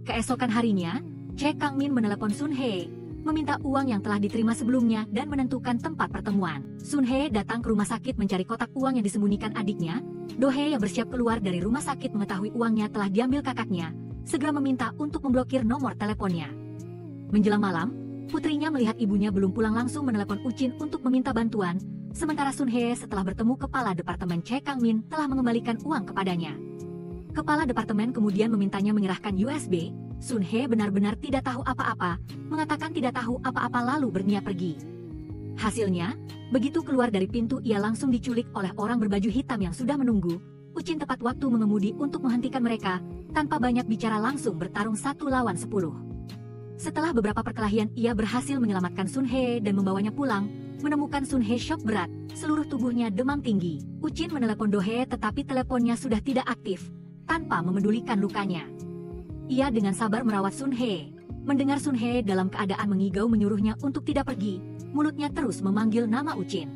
Keesokan harinya, Che Kangmin menelepon Sun He, meminta uang yang telah diterima sebelumnya dan menentukan tempat pertemuan. Sun He datang ke rumah sakit mencari kotak uang yang disembunyikan adiknya. Do He yang bersiap keluar dari rumah sakit mengetahui uangnya telah diambil kakaknya, segera meminta untuk memblokir nomor teleponnya. Menjelang malam, putrinya melihat ibunya belum pulang langsung menelepon Uchin untuk meminta bantuan, sementara Sun He setelah bertemu kepala departemen Che Kangmin telah mengembalikan uang kepadanya. Kepala departemen kemudian memintanya menyerahkan USB. Sun He benar-benar tidak tahu apa-apa, mengatakan tidak tahu apa-apa lalu berniat pergi. Hasilnya, begitu keluar dari pintu ia langsung diculik oleh orang berbaju hitam yang sudah menunggu. Uchin tepat waktu mengemudi untuk menghentikan mereka, tanpa banyak bicara langsung bertarung 1 lawan 10. Setelah beberapa perkelahian ia berhasil menyelamatkan Sun He dan membawanya pulang, menemukan Sun He shock berat, seluruh tubuhnya demam tinggi. Uchin menelepon Do He tetapi teleponnya sudah tidak aktif, tanpa memedulikan lukanya. Ia dengan sabar merawat Sun He. Mendengar Sun He dalam keadaan mengigau menyuruhnya untuk tidak pergi, mulutnya terus memanggil nama Uchin.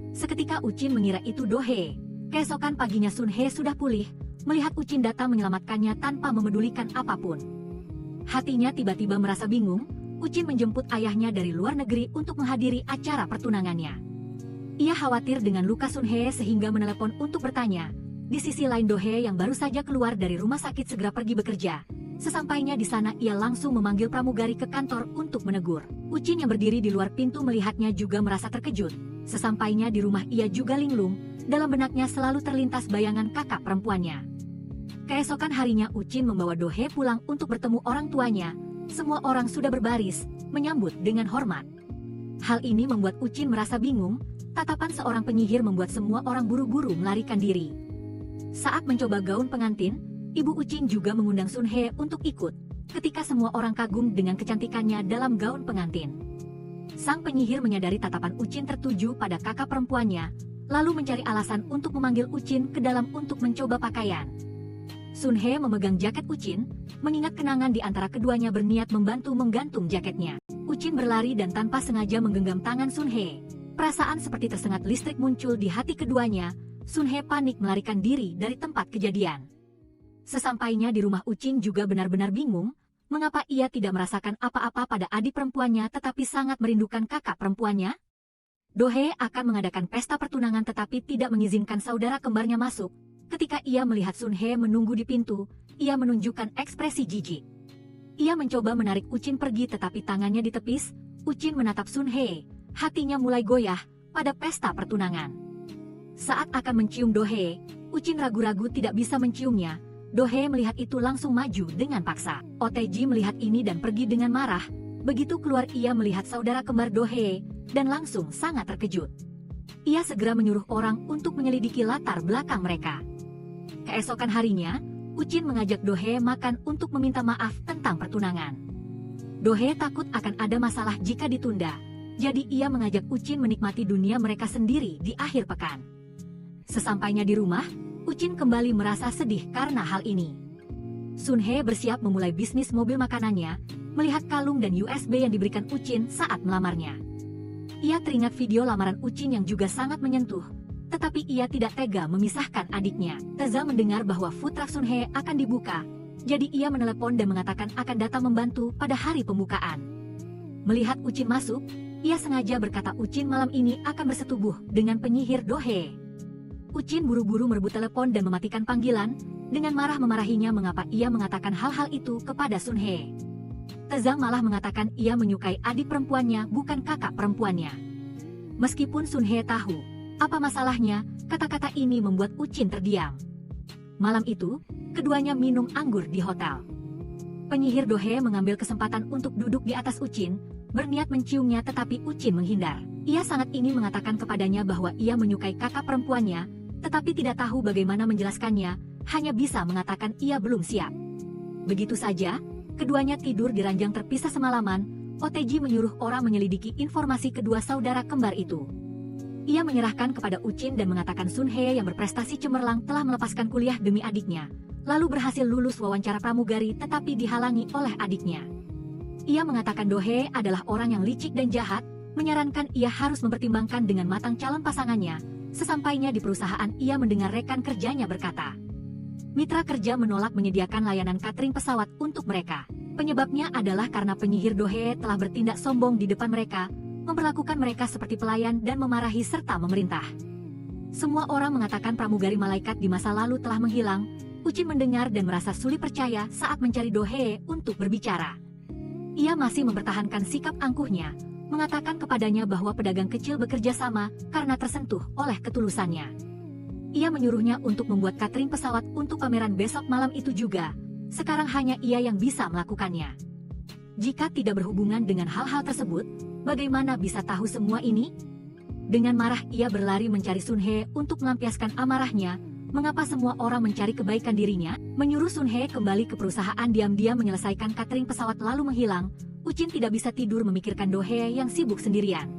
Seketika Uchin mengira itu Do He. Keesokan paginya Sun He sudah pulih, melihat Uchin datang menyelamatkannya tanpa memedulikan apapun. Hatinya tiba-tiba merasa bingung. Uchin menjemput ayahnya dari luar negeri untuk menghadiri acara pertunangannya. Ia khawatir dengan luka Sun He sehingga menelepon untuk bertanya. Di sisi lain Do He yang baru saja keluar dari rumah sakit segera pergi bekerja. Sesampainya di sana ia langsung memanggil pramugari ke kantor untuk menegur. Uchin yang berdiri di luar pintu melihatnya juga merasa terkejut. Sesampainya di rumah ia juga linglung, dalam benaknya selalu terlintas bayangan kakak perempuannya. Keesokan harinya Uchin membawa Do He pulang untuk bertemu orang tuanya. Semua orang sudah berbaris, menyambut dengan hormat. Hal ini membuat Uchin merasa bingung, tatapan seorang penyihir membuat semua orang buru-buru melarikan diri. Saat mencoba gaun pengantin, Ibu Uchin juga mengundang Sun He untuk ikut, ketika semua orang kagum dengan kecantikannya dalam gaun pengantin. Sang penyihir menyadari tatapan Uchin tertuju pada kakak perempuannya, lalu mencari alasan untuk memanggil Uchin ke dalam untuk mencoba pakaian. Sun He memegang jaket Uchin, mengingat kenangan di antara keduanya berniat membantu menggantung jaketnya. Uchin berlari dan tanpa sengaja menggenggam tangan Sun He. Perasaan seperti tersengat listrik muncul di hati keduanya. Sun He panik melarikan diri dari tempat kejadian. Sesampainya di rumah Uchin juga benar-benar bingung, mengapa ia tidak merasakan apa-apa pada adik perempuannya tetapi sangat merindukan kakak perempuannya. Do He akan mengadakan pesta pertunangan tetapi tidak mengizinkan saudara kembarnya masuk. Ketika ia melihat Sun He menunggu di pintu, ia menunjukkan ekspresi jijik. Ia mencoba menarik Uchin pergi tetapi tangannya ditepis. Uchin menatap Sun He, hatinya mulai goyah pada pesta pertunangan. Saat akan mencium Do He, Uchin ragu-ragu tidak bisa menciumnya. Do He melihat itu langsung maju dengan paksa. Oteji melihat ini dan pergi dengan marah. Begitu keluar ia melihat saudara kembar Do He, dan langsung sangat terkejut. Ia segera menyuruh orang untuk menyelidiki latar belakang mereka. Keesokan harinya, Uchin mengajak Do He makan untuk meminta maaf tentang pertunangan. Do He takut akan ada masalah jika ditunda, jadi ia mengajak Uchin menikmati dunia mereka sendiri di akhir pekan. Sesampainya di rumah, Uchin kembali merasa sedih karena hal ini. Sun He bersiap memulai bisnis mobil makanannya, melihat kalung dan USB yang diberikan Uchin saat melamarnya. Ia teringat video lamaran Uchin yang juga sangat menyentuh, tetapi ia tidak tega memisahkan adiknya. Teza mendengar bahwa food truck Sun He akan dibuka, jadi ia menelepon dan mengatakan akan datang membantu pada hari pembukaan. Melihat Uchin masuk, ia sengaja berkata Uchin malam ini akan bersetubuh dengan penyihir Do He. Uchin buru-buru merebut telepon dan mematikan panggilan, dengan marah memarahinya mengapa ia mengatakan hal-hal itu kepada Sun He. Tezang malah mengatakan ia menyukai adik perempuannya bukan kakak perempuannya. Meskipun Sun He tahu apa masalahnya, kata-kata ini membuat Uchin terdiam. Malam itu, keduanya minum anggur di hotel. Penyihir Do He mengambil kesempatan untuk duduk di atas Uchin, berniat menciumnya tetapi Uchin menghindar. Ia sangat ingin mengatakan kepadanya bahwa ia menyukai kakak perempuannya, tetapi tidak tahu bagaimana menjelaskannya, hanya bisa mengatakan ia belum siap. Begitu saja, keduanya tidur di ranjang terpisah semalaman, OTG menyuruh orang menyelidiki informasi kedua saudara kembar itu. Ia menyerahkan kepada Uchin dan mengatakan Sun He yang berprestasi cemerlang telah melepaskan kuliah demi adiknya, lalu berhasil lulus wawancara pramugari tetapi dihalangi oleh adiknya. Ia mengatakan Do He adalah orang yang licik dan jahat, menyarankan ia harus mempertimbangkan dengan matang calon pasangannya. Sesampainya di perusahaan, ia mendengar rekan kerjanya berkata, mitra kerja menolak menyediakan layanan catering pesawat untuk mereka. Penyebabnya adalah karena penyihir Do He telah bertindak sombong di depan mereka, memperlakukan mereka seperti pelayan dan memarahi serta memerintah. Semua orang mengatakan pramugari malaikat di masa lalu telah menghilang. Uchin mendengar dan merasa sulit percaya saat mencari Do He untuk berbicara. Ia masih mempertahankan sikap angkuhnya, mengatakan kepadanya bahwa pedagang kecil bekerja sama karena tersentuh oleh ketulusannya. Ia menyuruhnya untuk membuat catering pesawat untuk pameran besok malam itu juga. Sekarang hanya ia yang bisa melakukannya. Jika tidak berhubungan dengan hal-hal tersebut, bagaimana bisa tahu semua ini? Dengan marah ia berlari mencari Sun He untuk melampiaskan amarahnya. Mengapa semua orang mencari kebaikan dirinya? Menyuruh Sun He kembali ke perusahaan diam-diam menyelesaikan catering pesawat lalu menghilang. Uchin tidak bisa tidur memikirkan Do He yang sibuk sendirian.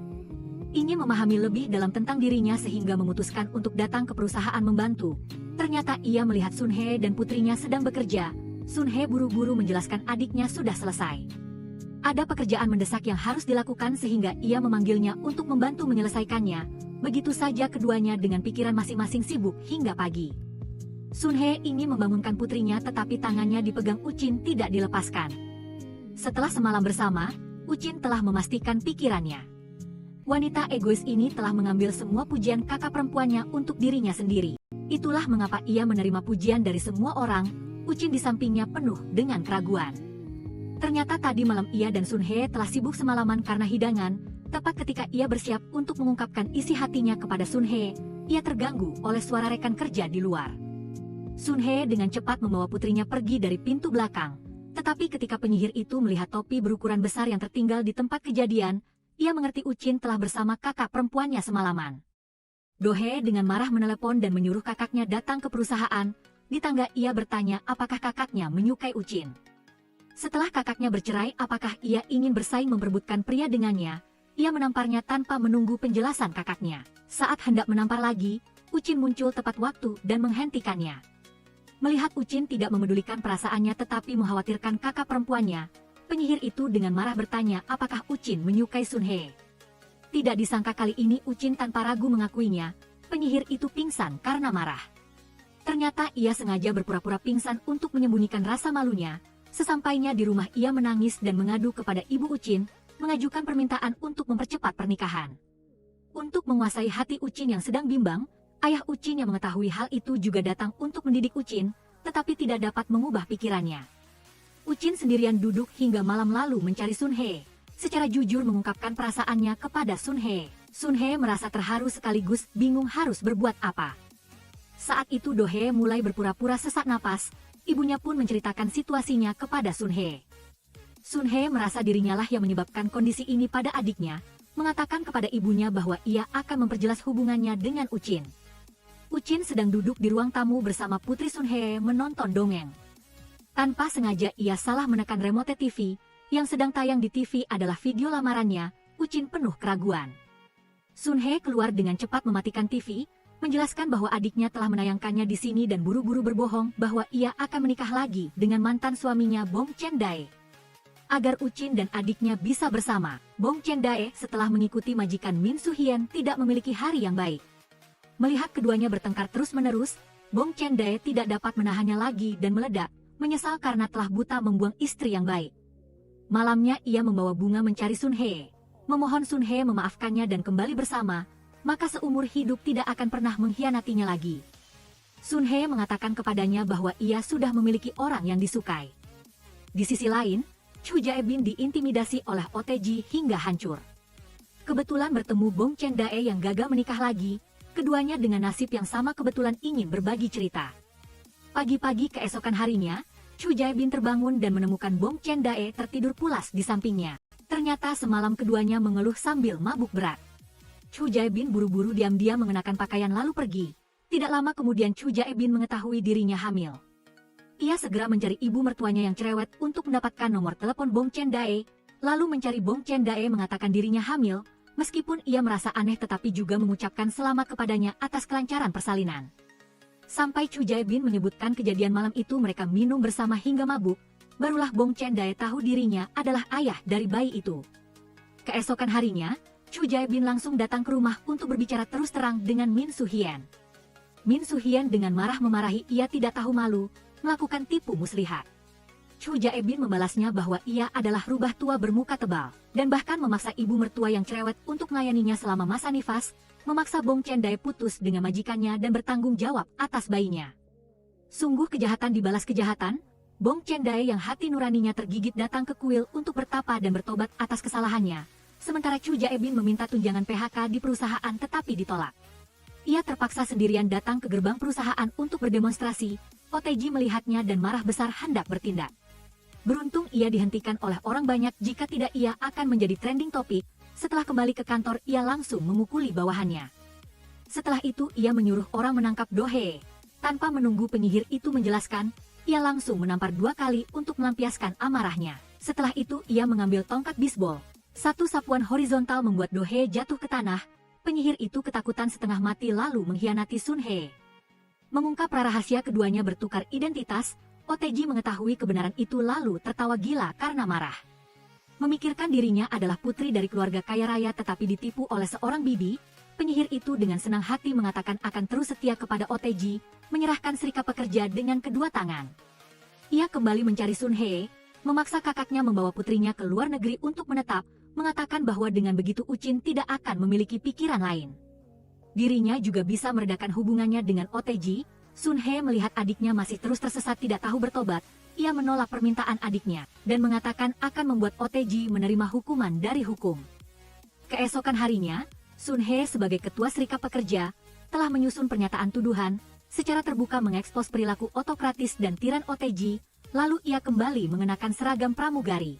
Ingin memahami lebih dalam tentang dirinya sehingga memutuskan untuk datang ke perusahaan membantu. Ternyata ia melihat Sun He dan putrinya sedang bekerja. Sun He buru-buru menjelaskan adiknya sudah selesai. Ada pekerjaan mendesak yang harus dilakukan sehingga ia memanggilnya untuk membantu menyelesaikannya. Begitu saja keduanya dengan pikiran masing-masing sibuk hingga pagi. Sun He ingin membangunkan putrinya tetapi tangannya dipegang Uchin tidak dilepaskan. Setelah semalam bersama, Uchin telah memastikan pikirannya. Wanita egois ini telah mengambil semua pujian kakak perempuannya untuk dirinya sendiri. Itulah mengapa ia menerima pujian dari semua orang. Uchin di sampingnya penuh dengan keraguan. Ternyata tadi malam ia dan Sun He telah sibuk semalaman karena hidangan. Tepat ketika ia bersiap untuk mengungkapkan isi hatinya kepada Sun He, ia terganggu oleh suara rekan kerja di luar. Sun He dengan cepat membawa putrinya pergi dari pintu belakang. Tetapi ketika penyihir itu melihat topi berukuran besar yang tertinggal di tempat kejadian, ia mengerti Uchin telah bersama kakak perempuannya semalaman. Do He dengan marah menelepon dan menyuruh kakaknya datang ke perusahaan. Di tangga ia bertanya apakah kakaknya menyukai Uchin. Setelah kakaknya bercerai, apakah ia ingin bersaing memperebutkan pria dengannya? Ia menamparnya tanpa menunggu penjelasan kakaknya. Saat hendak menampar lagi, Uchin muncul tepat waktu dan menghentikannya. Melihat Uchin tidak memedulikan perasaannya tetapi mengkhawatirkan kakak perempuannya, penyihir itu dengan marah bertanya apakah Uchin menyukai Sun He. Tidak disangka kali ini Uchin tanpa ragu mengakuinya, penyihir itu pingsan karena marah. Ternyata ia sengaja berpura-pura pingsan untuk menyembunyikan rasa malunya. Sesampainya di rumah ia menangis dan mengadu kepada ibu Uchin, mengajukan permintaan untuk mempercepat pernikahan. Untuk menguasai hati Uchin yang sedang bimbang, ayah Uchin yang mengetahui hal itu juga datang untuk mendidik Uchin, tetapi tidak dapat mengubah pikirannya. Uchin sendirian duduk hingga malam lalu mencari Sun He. Secara jujur mengungkapkan perasaannya kepada Sun He. Sun He merasa terharu sekaligus bingung harus berbuat apa. Saat itu Do He mulai berpura-pura sesak napas. Ibunya pun menceritakan situasinya kepada Sun He. Sun He merasa dirinya lah yang menyebabkan kondisi ini pada adiknya, mengatakan kepada ibunya bahwa ia akan memperjelas hubungannya dengan Uchin. Uchin sedang duduk di ruang tamu bersama putri Sun He menonton dongeng. Tanpa sengaja ia salah menekan remote TV, yang sedang tayang di TV adalah video lamarannya. Uchin penuh keraguan. Sun He keluar dengan cepat mematikan TV, menjelaskan bahwa adiknya telah menayangkannya di sini dan buru-buru berbohong bahwa ia akan menikah lagi dengan mantan suaminya Bong Chen Dae. Agar Uchin dan adiknya bisa bersama, Bong Chen Dae setelah mengikuti majikan Min Su Hien tidak memiliki hari yang baik. Melihat keduanya bertengkar terus-menerus, Bong Chen Dae tidak dapat menahannya lagi dan meledak, menyesal karena telah buta membuang istri yang baik. Malamnya ia membawa bunga mencari Sun He, memohon Sun He memaafkannya dan kembali bersama, maka seumur hidup tidak akan pernah mengkhianatinya lagi. Sun He mengatakan kepadanya bahwa ia sudah memiliki orang yang disukai. Di sisi lain, Chu Jae-bin diintimidasi oleh OTG hingga hancur. Kebetulan bertemu Bong Chen Dae yang gagal menikah lagi, keduanya dengan nasib yang sama kebetulan ingin berbagi cerita. Pagi-pagi keesokan harinya, Chu Jae-bin terbangun dan menemukan Bong Chen Dae tertidur pulas di sampingnya. Ternyata semalam keduanya mengeluh sambil mabuk berat. Chu Jae-bin buru-buru diam-diam mengenakan pakaian lalu pergi. Tidak lama kemudian Chu Jae-bin mengetahui dirinya hamil. Ia segera mencari ibu mertuanya yang cerewet untuk mendapatkan nomor telepon Bong Chen Dae, lalu mencari Bong Chen Dae mengatakan dirinya hamil, meskipun ia merasa aneh tetapi juga mengucapkan selamat kepadanya atas kelancaran persalinan. Sampai Chu Jae-bin menyebutkan kejadian malam itu mereka minum bersama hingga mabuk, barulah Bong Chen Dae tahu dirinya adalah ayah dari bayi itu. Keesokan harinya, Chu Jae-bin langsung datang ke rumah untuk berbicara terus terang dengan Min Soo-hyen. Min Soo-hyen dengan marah memarahi ia tidak tahu malu, melakukan tipu muslihat. Chu Jae-bin membalasnya bahwa ia adalah rubah tua bermuka tebal, dan bahkan memaksa ibu mertua yang cerewet untuk melayaninya selama masa nifas, memaksa Bong Chen Dae putus dengan majikannya dan bertanggung jawab atas bayinya. Sungguh kejahatan dibalas kejahatan, Bong Chen Dae yang hati nuraninya tergigit datang ke kuil untuk bertapa dan bertobat atas kesalahannya, sementara Chu Jae-bin meminta tunjangan PHK di perusahaan tetapi ditolak. Ia terpaksa sendirian datang ke gerbang perusahaan untuk berdemonstrasi. OTG melihatnya dan marah besar hendak bertindak. Beruntung ia dihentikan oleh orang banyak, jika tidak ia akan menjadi trending topik. Setelah kembali ke kantor ia langsung memukuli bawahannya. Setelah itu ia menyuruh orang menangkap Do Hye. Tanpa menunggu penyihir itu menjelaskan, ia langsung menampar 2 kali untuk melampiaskan amarahnya. Setelah itu ia mengambil tongkat bisbol. Satu sapuan horizontal membuat Do Hye jatuh ke tanah. Penyihir itu ketakutan setengah mati lalu mengkhianati Sun Hye. Mengungkap rahasia keduanya bertukar identitas, OTG mengetahui kebenaran itu lalu tertawa gila karena marah. Memikirkan dirinya adalah putri dari keluarga kaya raya tetapi ditipu oleh seorang bibi, penyihir itu dengan senang hati mengatakan akan terus setia kepada OTG, menyerahkan serikat pekerja dengan kedua tangan. Ia kembali mencari Sun Hye, memaksa kakaknya membawa putrinya ke luar negeri untuk menetap, mengatakan bahwa dengan begitu Uchin tidak akan memiliki pikiran lain. Dirinya juga bisa meredakan hubungannya dengan OTG. Sun Hye melihat adiknya masih terus tersesat tidak tahu bertobat, ia menolak permintaan adiknya, dan mengatakan akan membuat OTG menerima hukuman dari hukum. Keesokan harinya, Sun Hye sebagai ketua serikat pekerja, telah menyusun pernyataan tuduhan, secara terbuka mengekspos perilaku otokratis dan tiran OTG, lalu ia kembali mengenakan seragam pramugari.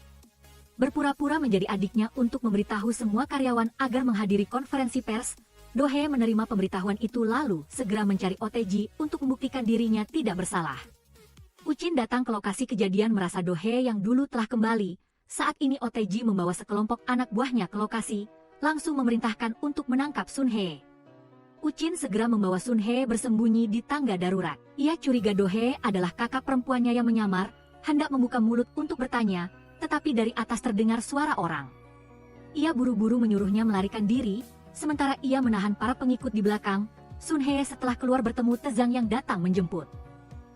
Berpura-pura menjadi adiknya untuk memberitahu semua karyawan agar menghadiri konferensi pers, Do Hye menerima pemberitahuan itu lalu segera mencari OTG untuk membuktikan dirinya tidak bersalah. Uchin datang ke lokasi kejadian merasa Do Hye yang dulu telah kembali. Saat ini OTG membawa sekelompok anak buahnya ke lokasi, langsung memerintahkan untuk menangkap Sun Hye. Uchin segera membawa Sun Hye bersembunyi di tangga darurat. Ia curiga Do Hye adalah kakak perempuannya yang menyamar, hendak membuka mulut untuk bertanya, tetapi dari atas terdengar suara orang. Ia buru-buru menyuruhnya melarikan diri. Sementara ia menahan para pengikut di belakang, Sun Hye setelah keluar bertemu Tezang yang datang menjemput.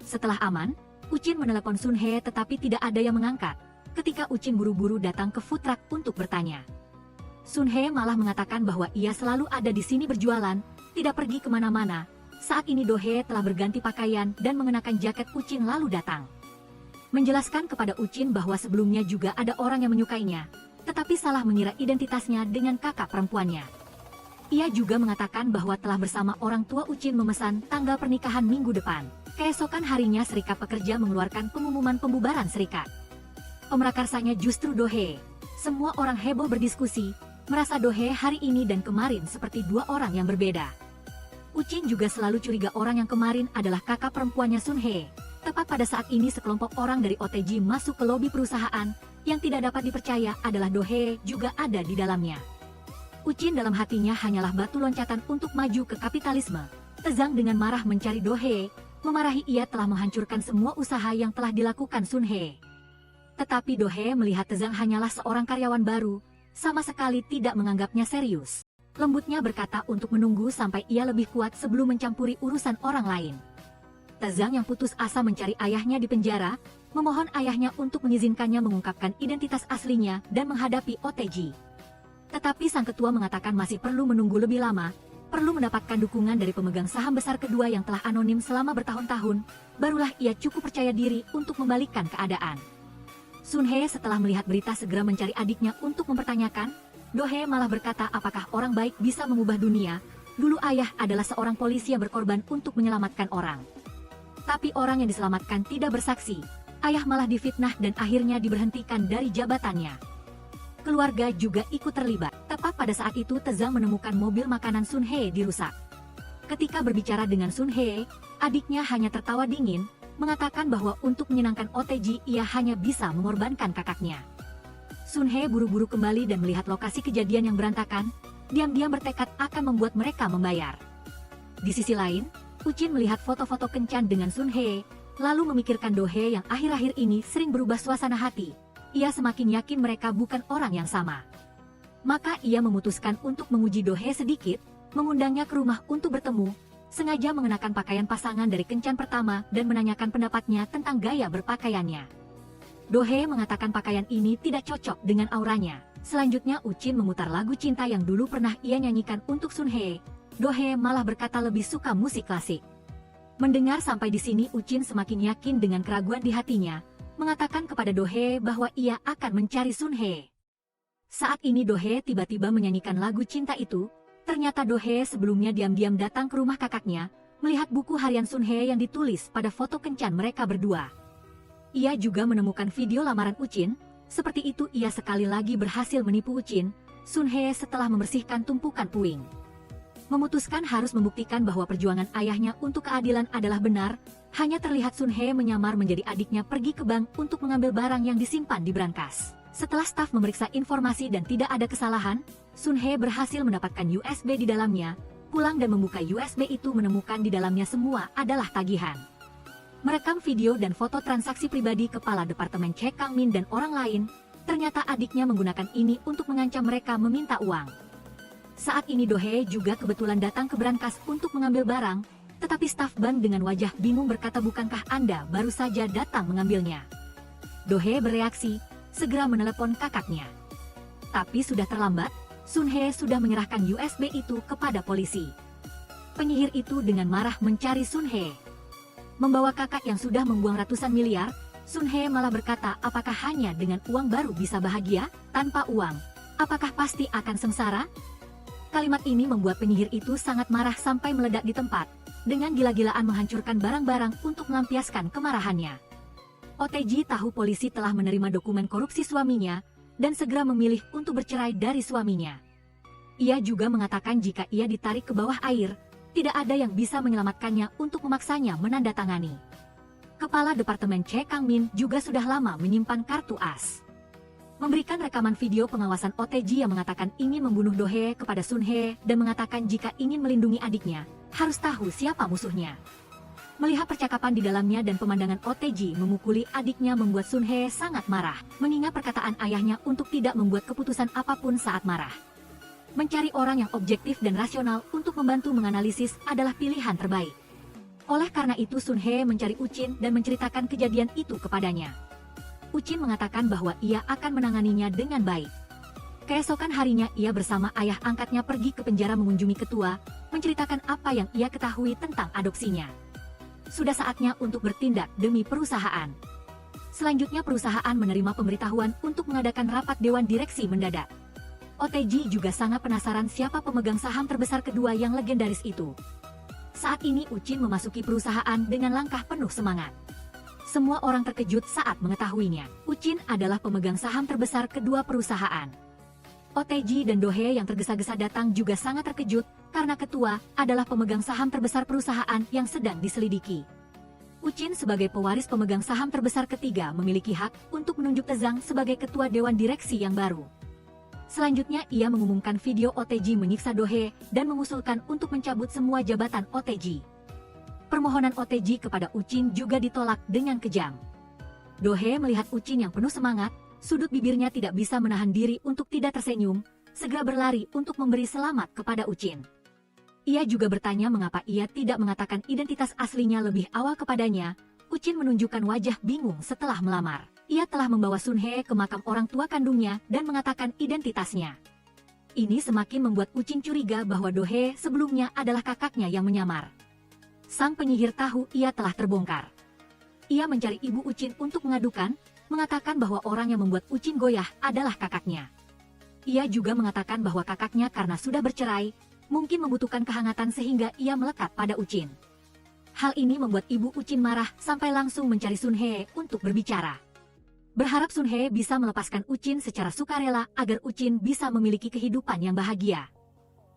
Setelah aman, Uchin menelepon Sun Hye tetapi tidak ada yang mengangkat. Ketika Uchin buru-buru datang ke food truck untuk bertanya, Sun Hye malah mengatakan bahwa ia selalu ada di sini berjualan, tidak pergi kemana-mana. Saat ini Do Hye telah berganti pakaian dan mengenakan jaket Uchin lalu datang. Menjelaskan kepada Uchin bahwa sebelumnya juga ada orang yang menyukainya, tetapi salah mengira identitasnya dengan kakak perempuannya. Ia juga mengatakan bahwa telah bersama orang tua Uchin memesan tanggal pernikahan minggu depan. Keesokan harinya serikat pekerja mengeluarkan pengumuman pembubaran serikat. Pemerakarsanya justru Do Hye. Semua orang heboh berdiskusi, merasa Do Hye hari ini dan kemarin seperti 2 orang yang berbeda. Uchin juga selalu curiga orang yang kemarin adalah kakak perempuannya Sun Hye. Tepat pada saat ini sekelompok orang dari OTG masuk ke lobi perusahaan, yang tidak dapat dipercaya adalah Do Hye juga ada di dalamnya. Uchin dalam hatinya hanyalah batu loncatan untuk maju ke kapitalisme. Tezang dengan marah mencari Do Hye, memarahi ia telah menghancurkan semua usaha yang telah dilakukan Sun Hye. Tetapi Do Hye melihat Tezang hanyalah seorang karyawan baru, sama sekali tidak menganggapnya serius. Lembutnya berkata untuk menunggu sampai ia lebih kuat sebelum mencampuri urusan orang lain. Tezang yang putus asa mencari ayahnya di penjara, memohon ayahnya untuk mengizinkannya mengungkapkan identitas aslinya dan menghadapi OTG. Tetapi sang ketua mengatakan masih perlu menunggu lebih lama, perlu mendapatkan dukungan dari pemegang saham besar kedua yang telah anonim selama bertahun-tahun, barulah ia cukup percaya diri untuk membalikkan keadaan. Sun Hye setelah melihat berita segera mencari adiknya untuk mempertanyakan. Do Hye malah berkata apakah orang baik bisa mengubah dunia, dulu ayah adalah seorang polisi yang berkorban untuk menyelamatkan orang. Tapi orang yang diselamatkan tidak bersaksi, ayah malah difitnah dan akhirnya diberhentikan dari jabatannya. Keluarga juga ikut terlibat. Tepat pada saat itu Tezang menemukan mobil makanan Sun Hye dirusak. Ketika berbicara dengan Sun Hye, adiknya hanya tertawa dingin, mengatakan bahwa untuk menyenangkan OTG ia hanya bisa mengorbankan kakaknya. Sun Hye buru-buru kembali dan melihat lokasi kejadian yang berantakan, diam-diam bertekad akan membuat mereka membayar. Di sisi lain, Uchin melihat foto-foto kencan dengan Sun Hye, lalu memikirkan Do Hye yang akhir-akhir ini sering berubah suasana hati. Ia semakin yakin mereka bukan orang yang sama. Maka ia memutuskan untuk menguji Do Hye sedikit, mengundangnya ke rumah untuk bertemu, sengaja mengenakan pakaian pasangan dari kencan pertama dan menanyakan pendapatnya tentang gaya berpakaiannya. Do Hye mengatakan pakaian ini tidak cocok dengan auranya. Selanjutnya Uchin memutar lagu cinta yang dulu pernah ia nyanyikan untuk Sun Hye. Do Hye malah berkata lebih suka musik klasik. Mendengar sampai di sini Uchin semakin yakin dengan keraguan di hatinya, mengatakan kepada Do Hye bahwa ia akan mencari Sun Hye. Saat ini Do Hye tiba-tiba menyanyikan lagu cinta itu. Ternyata Do Hye sebelumnya diam-diam datang ke rumah kakaknya, melihat buku harian Sun Hye yang ditulis pada foto kencan mereka berdua. Ia juga menemukan video lamaran Uchin, seperti itu ia sekali lagi berhasil menipu Uchin, Sun Hye setelah membersihkan tumpukan puing. Memutuskan harus membuktikan bahwa perjuangan ayahnya untuk keadilan adalah benar, hanya terlihat Sun Hye menyamar menjadi adiknya pergi ke bank untuk mengambil barang yang disimpan di brankas. Setelah staf memeriksa informasi dan tidak ada kesalahan, Sun Hye berhasil mendapatkan USB di dalamnya, pulang dan membuka USB itu menemukan di dalamnya semua adalah tagihan. Merekam video dan foto transaksi pribadi kepala Departemen Che Kang Min dan orang lain, ternyata adiknya menggunakan ini untuk mengancam mereka meminta uang. Saat ini Do Hye juga kebetulan datang ke brankas untuk mengambil barang, tetapi staf bank dengan wajah bingung berkata bukankah Anda baru saja datang mengambilnya? Do Hye bereaksi, segera menelepon kakaknya. Tapi sudah terlambat, Sun Hye sudah menyerahkan USB itu kepada polisi. Penyihir itu dengan marah mencari Sun Hye. Membawa kakak yang sudah membuang ratusan miliar, Sun Hye malah berkata apakah hanya dengan uang baru bisa bahagia, tanpa uang, apakah pasti akan sengsara? Kalimat ini membuat penyihir itu sangat marah sampai meledak di tempat, dengan gila-gilaan menghancurkan barang-barang untuk melampiaskan kemarahannya. OTG tahu polisi telah menerima dokumen korupsi suaminya, dan segera memilih untuk bercerai dari suaminya. Ia juga mengatakan jika ia ditarik ke bawah air, tidak ada yang bisa menyelamatkannya untuk memaksanya menandatangani. Kepala Departemen Che Kang Min juga sudah lama menyimpan kartu as. Memberikan rekaman video pengawasan OTG yang mengatakan ingin membunuh Do Hye kepada Sun Hye dan mengatakan jika ingin melindungi adiknya, harus tahu siapa musuhnya. Melihat percakapan di dalamnya dan pemandangan OTG memukuli adiknya membuat Sun Hye sangat marah, mengingat perkataan ayahnya untuk tidak membuat keputusan apapun saat marah. Mencari orang yang objektif dan rasional untuk membantu menganalisis adalah pilihan terbaik. Oleh karena itu Sun Hye mencari Uchin dan menceritakan kejadian itu kepadanya. Uchin mengatakan bahwa ia akan menanganinya dengan baik. Keesokan harinya ia bersama ayah angkatnya pergi ke penjara mengunjungi ketua, menceritakan apa yang ia ketahui tentang adopsinya. Sudah saatnya untuk bertindak demi perusahaan. Selanjutnya perusahaan menerima pemberitahuan untuk mengadakan rapat dewan direksi mendadak. OTG juga sangat penasaran siapa pemegang saham terbesar kedua yang legendaris itu. Saat ini Uchin memasuki perusahaan dengan langkah penuh semangat. Semua orang terkejut saat mengetahuinya. Uchin adalah pemegang saham terbesar kedua perusahaan. OTG dan Do Hye yang tergesa-gesa datang juga sangat terkejut, karena ketua adalah pemegang saham terbesar perusahaan yang sedang diselidiki. Uchin sebagai pewaris pemegang saham terbesar ketiga memiliki hak untuk menunjuk Tezang sebagai ketua dewan direksi yang baru. Selanjutnya ia mengumumkan video OTG menyiksa Do Hye dan mengusulkan untuk mencabut semua jabatan OTG. Permohonan OTG kepada Uchin juga ditolak dengan kejam. Do Hye melihat Uchin yang penuh semangat, sudut bibirnya tidak bisa menahan diri untuk tidak tersenyum, segera berlari untuk memberi selamat kepada Uchin. Ia juga bertanya mengapa ia tidak mengatakan identitas aslinya lebih awal kepadanya. Uchin menunjukkan wajah bingung setelah melamar. Ia telah membawa Sun Hye ke makam orang tua kandungnya dan mengatakan identitasnya. Ini semakin membuat Uchin curiga bahwa Do Hye sebelumnya adalah kakaknya yang menyamar. Sang penyihir tahu ia telah terbongkar. Ia mencari ibu Uchin untuk mengadukan, mengatakan bahwa orang yang membuat Uchin goyah adalah kakaknya. Ia juga mengatakan bahwa kakaknya karena sudah bercerai, mungkin membutuhkan kehangatan sehingga ia melekat pada Uchin. Hal ini membuat ibu Uchin marah sampai langsung mencari Sun Hye untuk berbicara. Berharap Sun Hye bisa melepaskan Uchin secara sukarela agar Uchin bisa memiliki kehidupan yang bahagia.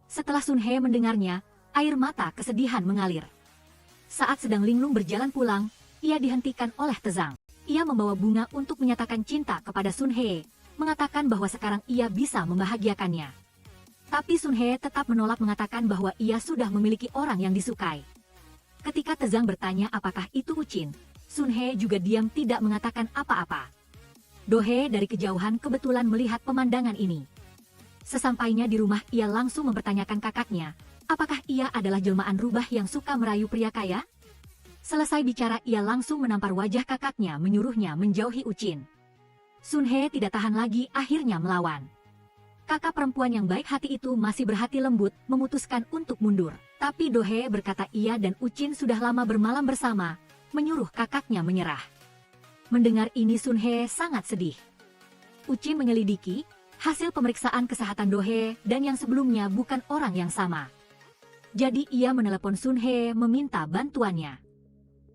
Setelah Sun Hye mendengarnya, air mata kesedihan mengalir. Saat sedang linglung berjalan pulang, ia dihentikan oleh Tezang. Ia membawa bunga untuk menyatakan cinta kepada Sun He, mengatakan bahwa sekarang ia bisa membahagiakannya. Tapi Sun He tetap menolak, mengatakan bahwa ia sudah memiliki orang yang disukai. Ketika Tezang bertanya apakah itu Ucin, Sun He juga diam tidak mengatakan apa-apa. Do He dari kejauhan kebetulan melihat pemandangan ini. Sesampainya di rumah, ia langsung mempertanyakan kakaknya, apakah ia adalah jelmaan rubah yang suka merayu pria kaya? Selesai bicara, ia langsung menampar wajah kakaknya, menyuruhnya menjauhi Ucin. Sun He tidak tahan lagi, akhirnya melawan. Kakak perempuan yang baik hati itu masih berhati lembut, memutuskan untuk mundur. Tapi Do He berkata ia dan Ucin sudah lama bermalam bersama, menyuruh kakaknya menyerah. Mendengar ini Sun He sangat sedih. Ucin menyelidiki hasil pemeriksaan kesehatan Do He dan yang sebelumnya bukan orang yang sama. Jadi ia menelepon Sun He meminta bantuannya.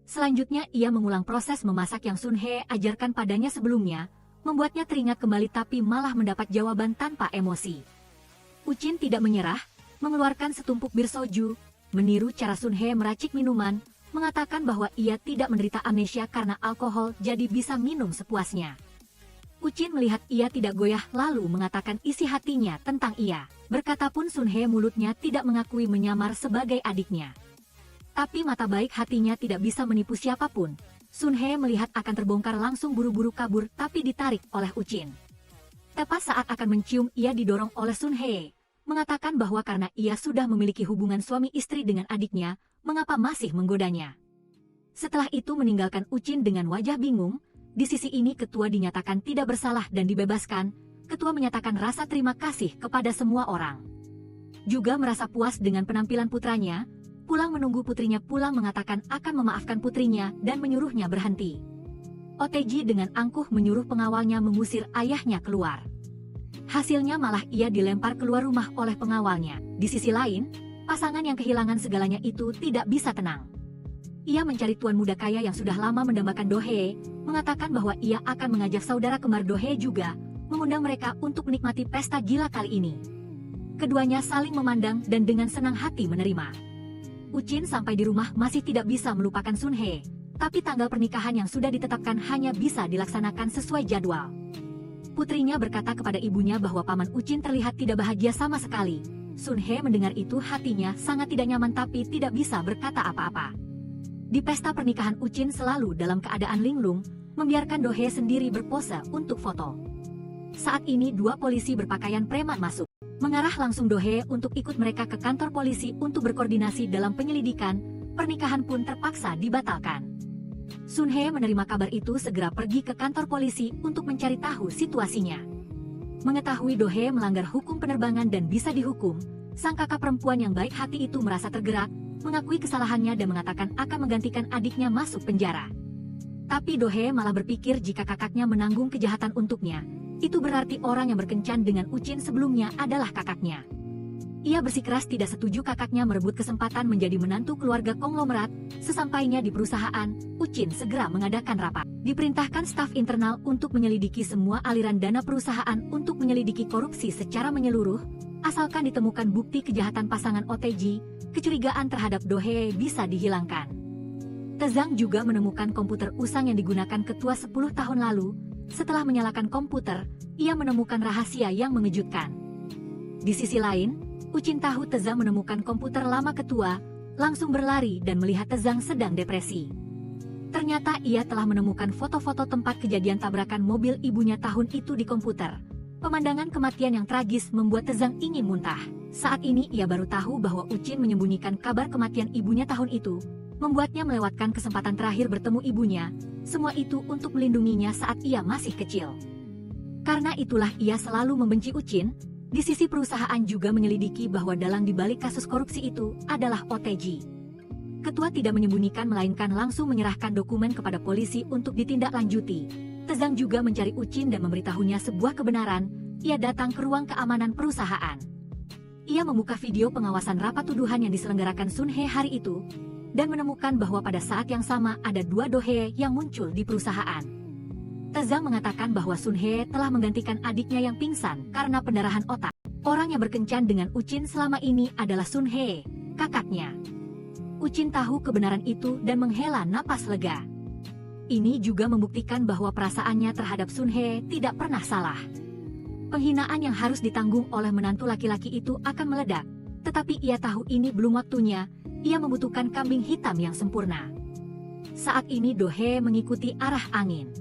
Selanjutnya ia mengulang proses memasak yang Sun He ajarkan padanya sebelumnya, membuatnya teringat kembali tapi malah mendapat jawaban tanpa emosi. Ucin tidak menyerah, mengeluarkan setumpuk bir soju, meniru cara Sun He meracik minuman, mengatakan bahwa ia tidak menderita amnesia karena alkohol jadi bisa minum sepuasnya. Ucin melihat ia tidak goyah lalu mengatakan isi hatinya tentang ia. Berkata pun Sun He mulutnya tidak mengakui menyamar sebagai adiknya. Tapi mata baik hatinya tidak bisa menipu siapapun. Sun He melihat akan terbongkar langsung buru-buru kabur tapi ditarik oleh Ucin. Tepat saat akan mencium ia didorong oleh Sun He, mengatakan bahwa karena ia sudah memiliki hubungan suami istri dengan adiknya, mengapa masih menggodanya. Setelah itu meninggalkan Ucin dengan wajah bingung. Di sisi ini ketua dinyatakan tidak bersalah dan dibebaskan. Ketua menyatakan rasa terima kasih kepada semua orang. Juga merasa puas dengan penampilan putranya. Pulang menunggu putrinya pulang, mengatakan akan memaafkan putrinya dan menyuruhnya berhenti. OTG dengan angkuh menyuruh pengawalnya mengusir ayahnya keluar. Hasilnya malah ia dilempar keluar rumah oleh pengawalnya. Di sisi lain, pasangan yang kehilangan segalanya itu tidak bisa tenang. Ia mencari tuan muda kaya yang sudah lama mendambakan Do He, mengatakan bahwa ia akan mengajak saudara kembar Do He juga, mengundang mereka untuk menikmati pesta gila kali ini. Keduanya saling memandang dan dengan senang hati menerima. Ucin sampai di rumah masih tidak bisa melupakan Sun He, tapi tanggal pernikahan yang sudah ditetapkan hanya bisa dilaksanakan sesuai jadwal. Putrinya berkata kepada ibunya bahwa paman Ucin terlihat tidak bahagia sama sekali. Sun He mendengar itu hatinya sangat tidak nyaman tapi tidak bisa berkata apa-apa. Di pesta pernikahan Ucin selalu dalam keadaan linglung, membiarkan Do He sendiri berpose untuk foto. Saat ini dua polisi berpakaian preman masuk, mengarah langsung Do He untuk ikut mereka ke kantor polisi untuk berkoordinasi dalam penyelidikan. Pernikahan pun terpaksa dibatalkan. Sun He menerima kabar itu segera pergi ke kantor polisi untuk mencari tahu situasinya. Mengetahui Do He melanggar hukum penerbangan dan bisa dihukum, sang kakak perempuan yang baik hati itu merasa tergerak, mengakui kesalahannya dan mengatakan akan menggantikan adiknya masuk penjara. Tapi Do He malah berpikir jika kakaknya menanggung kejahatan untuknya, itu berarti orang yang berkencan dengan Ucin sebelumnya adalah kakaknya. Ia bersikeras tidak setuju kakaknya merebut kesempatan menjadi menantu keluarga konglomerat. Sesampainya di perusahaan, Ucin segera mengadakan rapat. Diperintahkan staf internal untuk menyelidiki semua aliran dana perusahaan untuk menyelidiki korupsi secara menyeluruh. Asalkan ditemukan bukti kejahatan pasangan OTG, kecurigaan terhadap Do He bisa dihilangkan. Tezang juga menemukan komputer usang yang digunakan ketua 10 tahun lalu. Setelah menyalakan komputer, ia menemukan rahasia yang mengejutkan. Di sisi lain, Ucin tahu Tezang menemukan komputer lama ketua, langsung berlari dan melihat Tezang sedang depresi. Ternyata ia telah menemukan foto-foto tempat kejadian tabrakan mobil ibunya tahun itu di komputer. Pemandangan kematian yang tragis membuat Tezang ingin muntah. Saat ini ia baru tahu bahwa Ucin menyembunyikan kabar kematian ibunya tahun itu, membuatnya melewatkan kesempatan terakhir bertemu ibunya, semua itu untuk melindunginya saat ia masih kecil. Karena itulah ia selalu membenci Ucin. Di sisi perusahaan juga menyelidiki bahwa dalang dibalik kasus korupsi itu adalah OTG. Ketua tidak menyembunyikan melainkan langsung menyerahkan dokumen kepada polisi untuk ditindaklanjuti. Tezang juga mencari Ucin dan memberitahunya sebuah kebenaran. Ia datang ke ruang keamanan perusahaan. Ia membuka video pengawasan rapat tuduhan yang diselenggarakan Sun He hari itu, dan menemukan bahwa pada saat yang sama ada dua Do He yang muncul di perusahaan. Tezang mengatakan bahwa Sun He telah menggantikan adiknya yang pingsan karena pendarahan otak. Orang yang berkencan dengan Ucin selama ini adalah Sun He, kakaknya. Ucin tahu kebenaran itu dan menghela napas lega. ini juga membuktikan bahwa perasaannya terhadap Sun Hye tidak pernah salah. Penghinaan yang harus ditanggung oleh menantu laki-laki itu akan meledak, tetapi ia tahu ini belum waktunya, ia membutuhkan kambing hitam yang sempurna. Saat ini Do Hye mengikuti arah angin.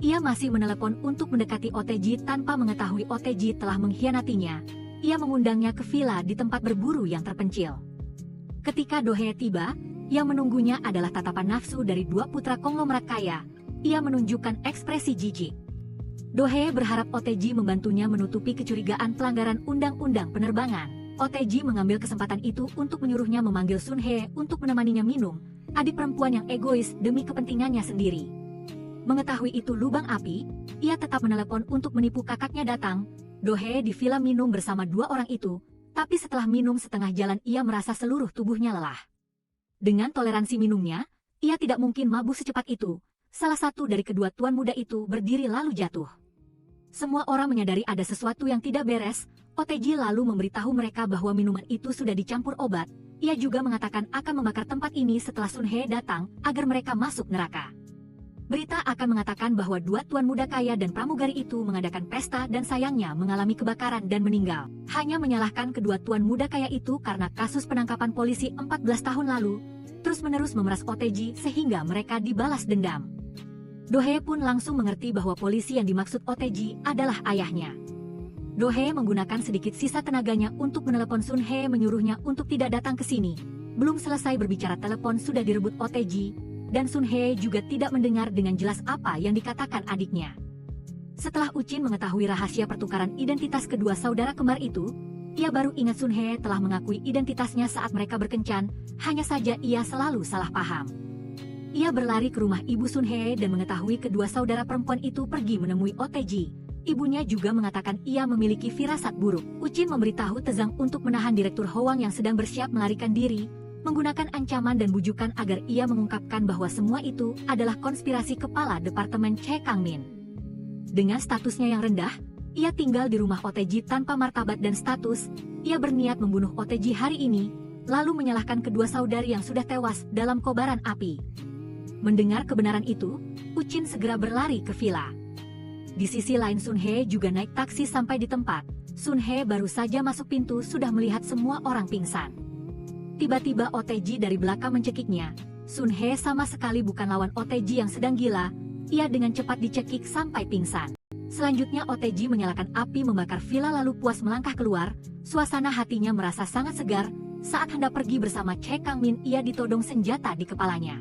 Ia masih menelepon untuk mendekati OTG tanpa mengetahui OTG telah mengkhianatinya. Ia mengundangnya ke villa di tempat berburu yang terpencil. Ketika Do Hye tiba, yang menunggunya adalah tatapan nafsu dari dua putra konglomerat kaya. Ia menunjukkan ekspresi jijik. Do Hye berharap OTG membantunya menutupi kecurigaan pelanggaran undang-undang penerbangan. OTG mengambil kesempatan itu untuk menyuruhnya memanggil Sun Hye untuk menemaninya minum, adik perempuan yang egois demi kepentingannya sendiri. Mengetahui itu lubang api, ia tetap menelepon untuk menipu kakaknya datang. Do Hye di villa minum bersama dua orang itu, tapi setelah minum setengah jalan ia merasa seluruh tubuhnya lelah. Dengan toleransi minumnya, ia tidak mungkin mabuk secepat itu. Salah satu dari kedua tuan muda itu berdiri lalu jatuh. Semua orang menyadari ada sesuatu yang tidak beres. OTG lalu memberitahu mereka bahwa minuman itu sudah dicampur obat. Ia juga mengatakan akan membakar tempat ini setelah Sun Hye datang agar mereka masuk neraka. Berita akan mengatakan bahwa dua tuan muda kaya dan pramugari itu mengadakan pesta dan sayangnya mengalami kebakaran dan meninggal. Hanya menyalahkan kedua tuan muda kaya itu karena kasus penangkapan polisi 14 tahun lalu, terus-menerus memeras OTG sehingga mereka dibalas dendam. Do Hye pun langsung mengerti bahwa polisi yang dimaksud OTG adalah ayahnya. Do Hye menggunakan sedikit sisa tenaganya untuk menelepon Sun Hye menyuruhnya untuk tidak datang ke sini. Belum selesai berbicara telepon sudah direbut OTG. Dan Sun Hye juga tidak mendengar dengan jelas apa yang dikatakan adiknya. Setelah Uchin mengetahui rahasia pertukaran identitas kedua saudara kembar itu, ia baru ingat Sun Hye telah mengakui identitasnya saat mereka berkencan, hanya saja ia selalu salah paham. Ia berlari ke rumah ibu Sun Hye dan mengetahui kedua saudara perempuan itu pergi menemui OTG. Ibunya juga mengatakan ia memiliki firasat buruk. Uchin memberitahu Tezang untuk menahan Direktur Hwang yang sedang bersiap melarikan diri, menggunakan ancaman dan bujukan agar ia mengungkapkan bahwa semua itu adalah konspirasi kepala Departemen Che Kangmin. Dengan statusnya yang rendah, ia tinggal di rumah OTG tanpa martabat dan status. Ia berniat membunuh OTG hari ini, lalu menyalahkan kedua saudari yang sudah tewas dalam kobaran api. Mendengar kebenaran itu, Uchin segera berlari ke villa. Di sisi lain Sun Hye juga naik taksi sampai di tempat. Sun Hye baru saja masuk pintu sudah melihat semua orang pingsan. Tiba-tiba OTG dari belakang mencekiknya. Sun Hye sama sekali bukan lawan OTG yang sedang gila. Ia dengan cepat dicekik sampai pingsan. Selanjutnya OTG menyalakan api membakar villa lalu puas melangkah keluar. Suasana hatinya merasa sangat segar. Saat hendak pergi bersama Che Kangmin ia ditodong senjata di kepalanya.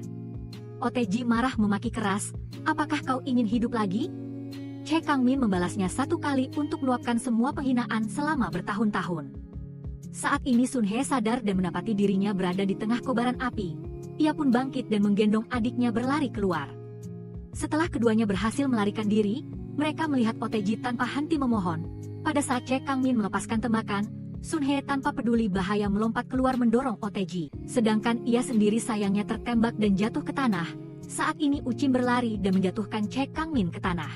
OTG marah memaki keras. Apakah kau ingin hidup lagi? Che Kangmin membalasnya satu kali untuk meluapkan semua penghinaan selama bertahun-tahun. Saat ini Sun Hye sadar dan mendapati dirinya berada di tengah kobaran api. Ia pun bangkit dan menggendong adiknya berlari keluar. Setelah keduanya berhasil melarikan diri, mereka melihat OTG tanpa henti memohon. Pada saat Che Kangmin melepaskan tembakan, Sun Hye tanpa peduli bahaya melompat keluar mendorong OTG. Sedangkan ia sendiri sayangnya tertembak dan jatuh ke tanah. Saat ini Uchin berlari dan menjatuhkan Che Kangmin ke tanah.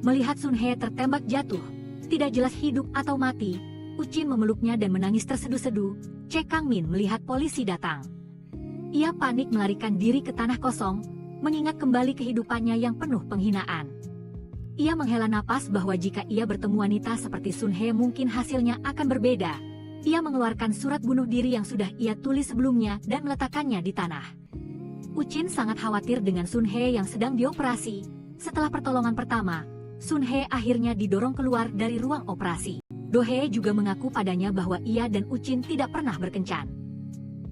Melihat Sun Hye tertembak jatuh, tidak jelas hidup atau mati, Uchin memeluknya dan menangis terseduh-seduh. Che Kangmin melihat polisi datang. Ia panik melarikan diri ke tanah kosong, mengingat kembali kehidupannya yang penuh penghinaan. Ia menghela napas bahwa jika ia bertemu wanita seperti Sun Hye mungkin hasilnya akan berbeda. Ia mengeluarkan surat bunuh diri yang sudah ia tulis sebelumnya dan meletakkannya di tanah. Uchin sangat khawatir dengan Sun Hye yang sedang dioperasi. Setelah pertolongan pertama, Sun Hye akhirnya didorong keluar dari ruang operasi. Do Hye juga mengaku padanya bahwa ia dan Uchin tidak pernah berkencan.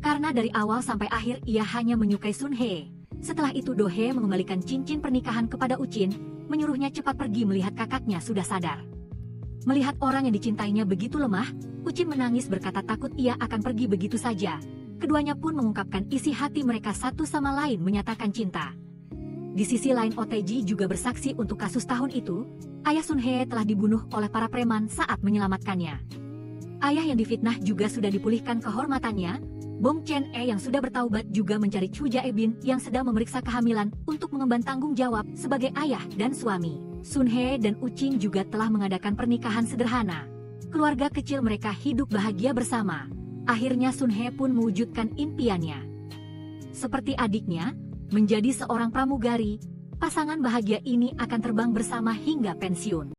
Karena dari awal sampai akhir ia hanya menyukai Sun Hye. Setelah itu Do Hye mengembalikan cincin pernikahan kepada Uchin, menyuruhnya cepat pergi melihat kakaknya sudah sadar. Melihat orang yang dicintainya begitu lemah, Uchin menangis berkata takut ia akan pergi begitu saja. Keduanya pun mengungkapkan isi hati mereka satu sama lain menyatakan cinta. Di sisi lain OTG juga bersaksi untuk kasus tahun itu. Ayah Sun Hye telah dibunuh oleh para preman saat menyelamatkannya. Ayah yang difitnah juga sudah dipulihkan kehormatannya. Bong Chen-e yang sudah bertaubat juga mencari Chu Jae-bin yang sedang memeriksa kehamilan untuk mengemban tanggung jawab sebagai ayah dan suami. Sun Hye dan Uchin juga telah mengadakan pernikahan sederhana. Keluarga kecil mereka hidup bahagia bersama. Akhirnya Sun Hye pun mewujudkan impiannya. Seperti adiknya, Menjadi seorang pramugari, pasangan bahagia ini akan terbang bersama hingga pensiun.